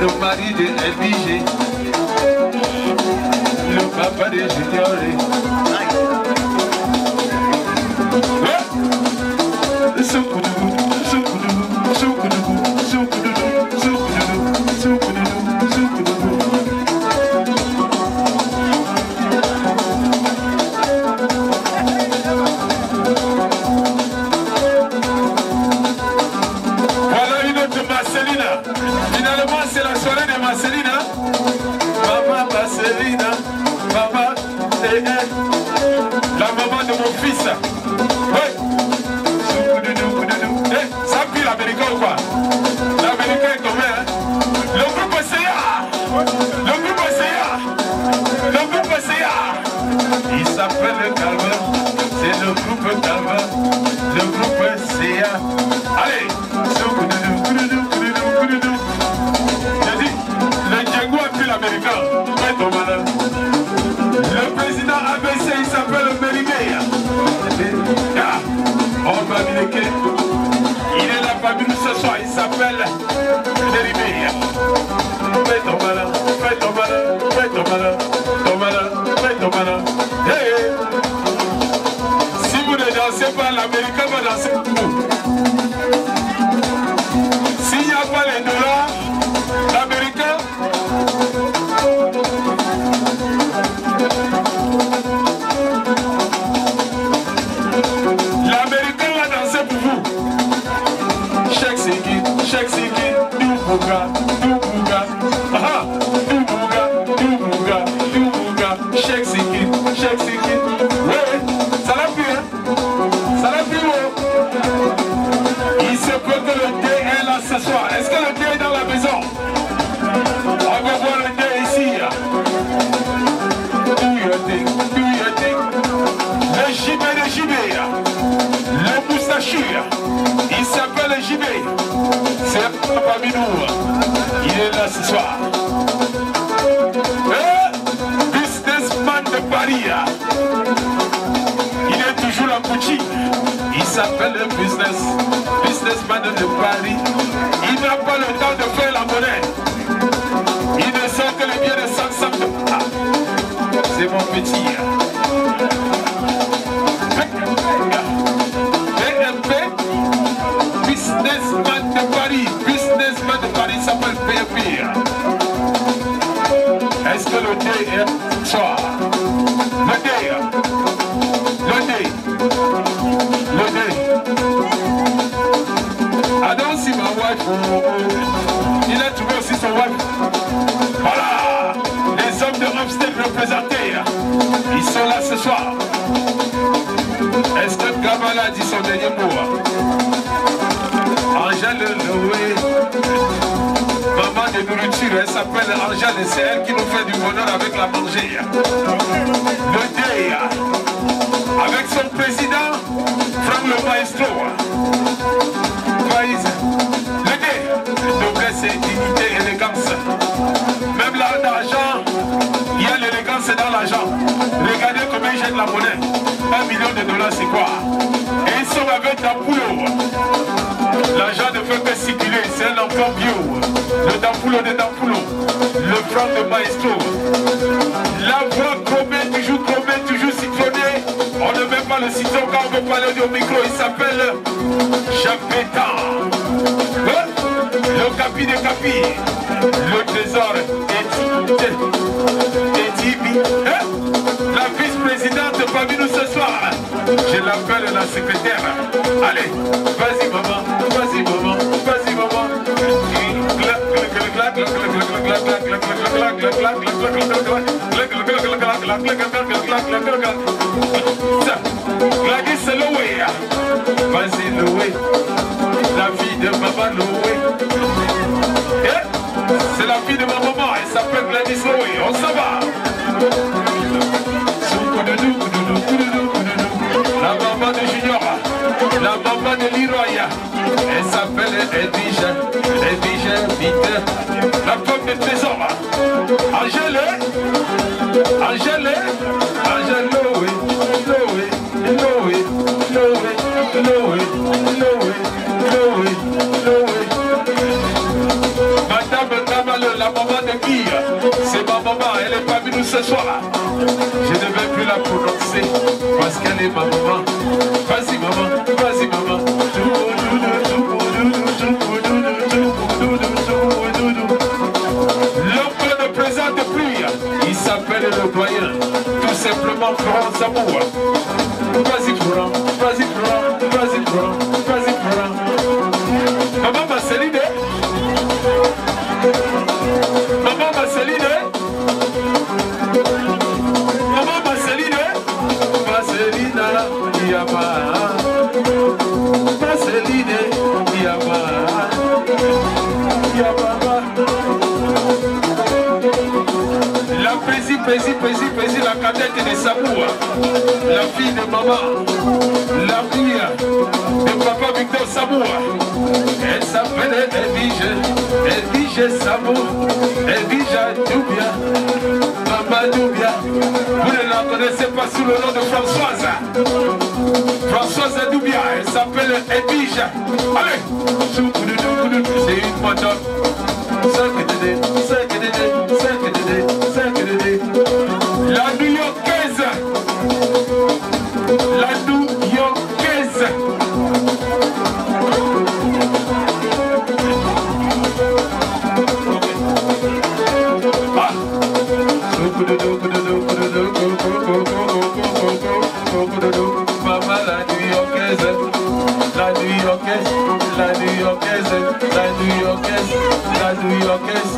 Speaker 2: le mari de LBG, le papa de Junior. Voilà une autre Marcelina. Finalement, c'est la soirée de Marcelina. Maman Marcelina, maman, c'est elle, la maman de mon fils. Oui. Eh, ça pue l'américain ou quoi? L'américain est tombé, hein? Le groupe CA. Le groupe CA. Le groupe CA. Il s'appelle le Calvaire. C'est le groupe Calvaire. Le groupe CA. Allez. J'ai dit, le Django a pris l'américain. Ouais, ton malin. Le président ABC, il s'appelle Mérimé. On va Mileke. Il est là parmi nous ce soir, il s'appelle Mérimé. Fais ton malin, fais ton malin, fais ton malin, ton malin, fais ton malin. Hey, hey. Si vous ne dansez pas, l'américain va danser pour vous. S'il n'y a pas les dollars, l'américain. L'américain va danser pour vous. Check Siki, Doubuga, Doubuga, aha, Doubuga, Doubuga, Doubuga, check Siki, ouais, ça l'a pris, hein? Ça l'a pris, oh. Il se peut que le dé est là ce soir. Est-ce que le dé est dans la maison? On va voir le dé ici. Do your thing, do your thing. Le JB de JB, le moustachu, il s'appelle JB. C'est parmi nous. Il est là ce soir. Businessman de Paris. Il est toujours à Gucci. Il s'appelle le businessman de Paris. Il n'a pas le temps de faire la monnaie. Il ne sort que les biens de 500. Ah, c'est mon petit. BMP, businessman de Paris. Businessman de Paris s'appelle BMP. Est-ce que le dé est soir? Le dé. I don't see my wife. Il a trouvé aussi son wife. Voilà. Les hommes de Upstate représentés. Ils sont là ce soir. Est-ce que Kamala dit son dernier mot? Angèle Loué. Maman de nourriture, elle s'appelle Angèle et c'est elle qui nous fait du bonheur avec la manger. Le dé. Avec son président, Franck le Maestro. Le dé, noblesse, dignité, élégance. Même là d'argent, il y a l'élégance dans l'argent. Regardez combien ils jettent la monnaie. 1 million de dollars, c'est quoi? Et ils sont avec Dampulo. L'argent ne fait que circuler, c'est un enfant bio. Le Dampulo de Dampulo. Le Franck de Maestro. La voix chromée, toujours citronnée. On ne met pas le citron quand on veut parler au micro. Il s'appelle Jacques Pétan. Le capi des capis. Le trésor Etibi. La vice-présidente parmi nous ce soir. Je l'appelle la secrétaire. Allez, vas-y maman. Gladys Loé. Vas-y Loé. La fille de maman Loé. C'est la fille de ma maman, elle s'appelle Gladys Loé. On s'en va. La maman de Junior, la maman de Leroy, elle s'appelle Edwige Vite, la femme de trésor, Angèle Loé, Madame Kamale, la maman de Guy, c'est ma maman, elle n'est pas venue ce soir. Je ne vais plus la prononcer parce qu'elle est ma maman. Vas-y maman, vas-y maman. L'homme ne présente plus, il s'appelle le doyen, tout simplement Florent Zamour. Vas-y Florent, vas-y Florent, vas-y Florent, vas-y Florent. Maman Marceline, maman Marceline. Maman Marceline, Marcelina, Yama. Marceline, Yama. Yama. La Pési, la cadette de Samoua. La fille de maman. La fille de papa Victor Samoua. Elle s'appelle Edwige Samoua. Edwige Doubia. Maman Doubia. Vous ne la connaissez pas sous le nom de Françoise. Françoise Doubia, elle s'appelle Edwige. Allez, c'est une madame. La New-Yorkaise. La New-Yorkaise. Maman la New-Yorkaise, la New-Yorkaise, la New-Yorkaise, la New-Yorkaise, la New-Yorkaise,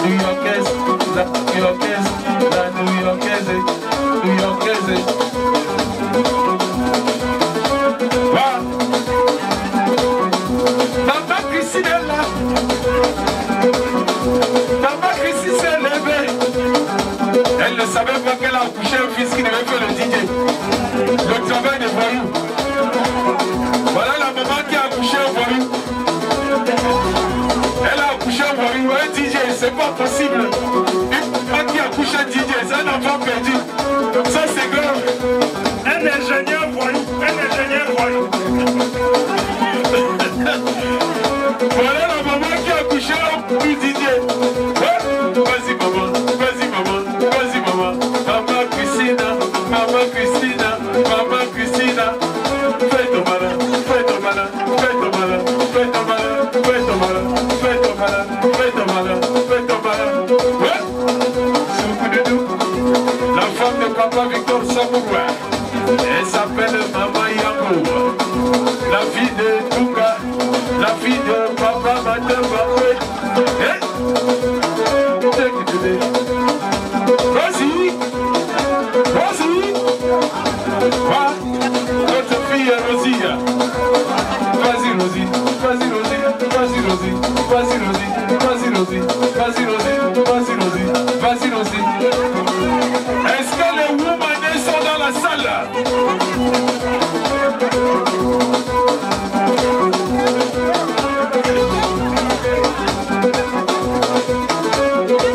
Speaker 2: New-Yorkaise, la New-Yorkaise, la New-Yorkaise, New-Yorkaise. Maman Christine est là. Maman Christine s'est levée. Elle ne savait pas qu'elle a accouché un fils qui devait faire le DJ. Le travail des voyous. Voilà la maman qui a accouché un voyou. Elle a accouché un voyou, un DJ, c'est pas possible. Une maman qui accouche un DJ, c'est un enfant perdu. Ça c'est grave. Un ingénieur voyou, un ingénieur voyou. Voilà la maman qui a accouché un DJ. Vas-y maman, vas-y maman, vas-y maman. Maman Christina, maman Christina, maman Christina. Fais ton malin, fais ton malin, fais ton malin, fais ton malin, fais ton malin, fais ton malin, fais ton malin, fais ton malin. Ouais. Soukoudou. La femme de papa Victor Samoua. Elle s'appelle Maman Yamou. La fille de Touka. La fille de papa Matamba. Vas-y, vas-y. Notre fille est Rosie. Vas-y Rosie, vas-y Rosie, vas-y Rosie, vas-y Rosie, vas-y Rosie, vas-y Rosie, vas-y Rosie, vas-y Rosie. Est-ce que les women sont dans la salle?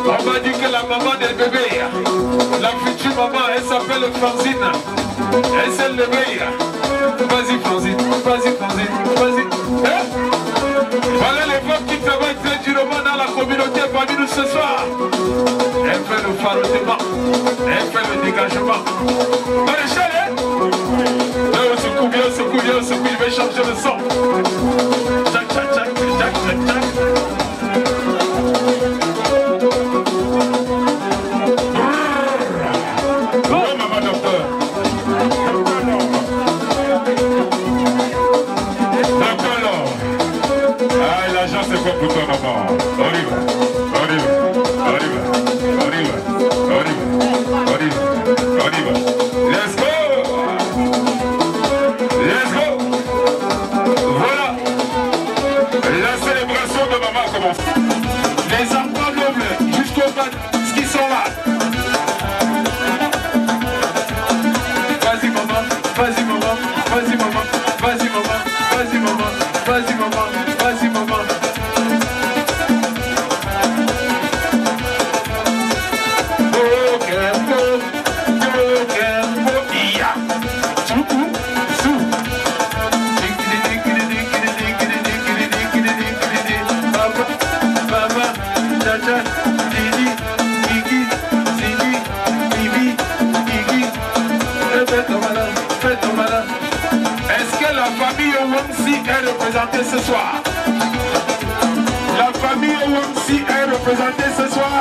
Speaker 2: On m'a dit que la maman des bébés, la future maman, elle s'appelle Francine. Elle s'est levée. Vas-y Francine, vas-y Francine, vas-y. Voilà les femmes qui travaillent très durement dans la communauté parmi nous ce soir. Elle fait le farotement, elle fait le dégagement. Maréchal, hein? On secoue bien, on secoue bien, on secoue, je vais changer le son. Tchac, tchac, tchac, tchac, tchac, tchac.
Speaker 8: C'est quoi pour toi maman? Arrive, arrive, arrive, arrive, arrive, arrive.
Speaker 2: Les enfants nobles jusqu'au bas, ce qui sont là. Vas-y maman, vas-y maman, vas-y maman, vas-y maman, vas-y maman, vas-y maman, vas-y maman. Est-ce que la famille Owamsi est représentée ce soir? La famille Owamsi est représentée ce soir?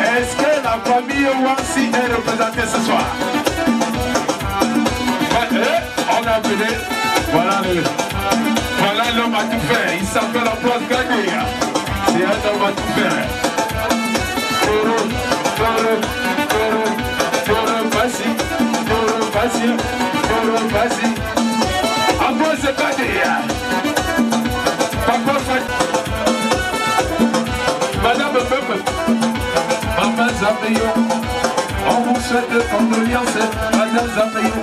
Speaker 2: Est-ce que la famille Owamsi est représentée ce soir? On a appelé, voilà l'homme à tout faire, il s'appelle Ambroise Gagné. C'est un homme à tout faire. Vas-y. Ambroise Gagné. Papa Madame Pepe, Maman Zapeyo, on vous souhaite condoléances, Madame Zapeyo,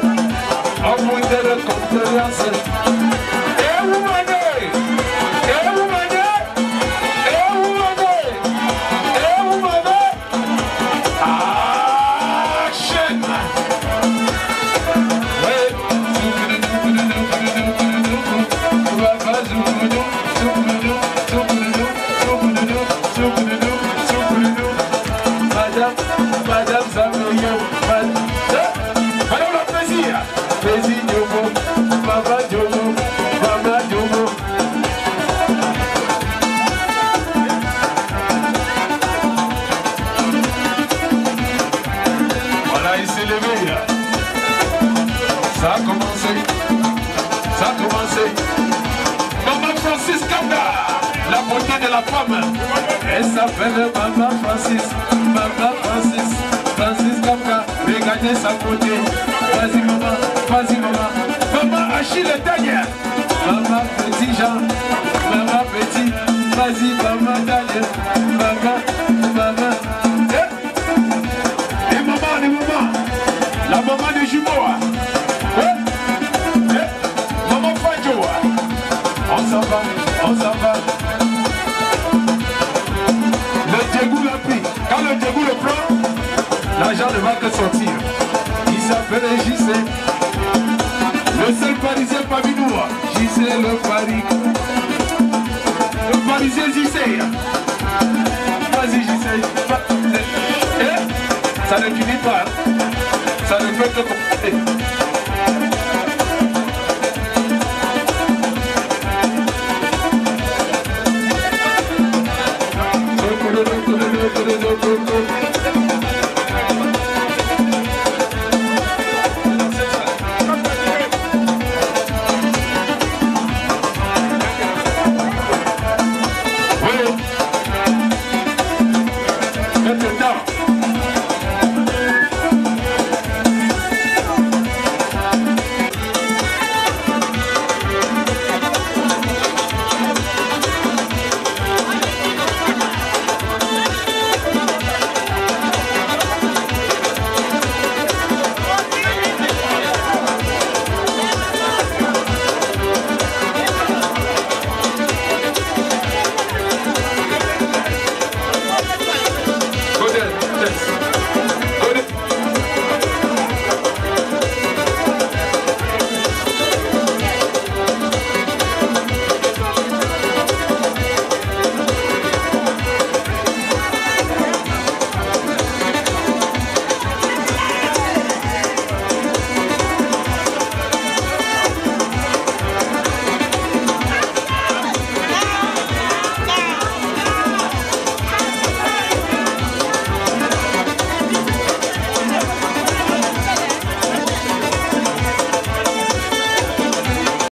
Speaker 2: on vous souhaite condoléances. Et vous m'aidez, et vous m'aidez, et vous m'aidez, et vous m'aidez. Ah, chaîne. Madame Zameyo, Madame la plaisir, plaisir Diogo, Maman Diogo, Maman Diogo. Voilà, il s'est levé. Ça a commencé. Maman Francis Kanda, la beauté de la femme. Elle s'appelle Maman Francis. Maman Francis Kanda, regardez sa beauté. Vas-y maman. Maman Achille Daniel. Maman Petit Jean. Maman Petit. Vas-y maman Daniel. Maman. Et maman. La maman de jumeaux. Maman Fadjo. On s'en va. Le Djegou l'a pris. Quand le Djegou le prend, l'argent ne va que sortir. Il s'appelle JC. Le seul parisien parmi nous. JC le Paris. Le parisien JC. Vas-y JC. Ça ne finit pas. Ça ne peut que commencer.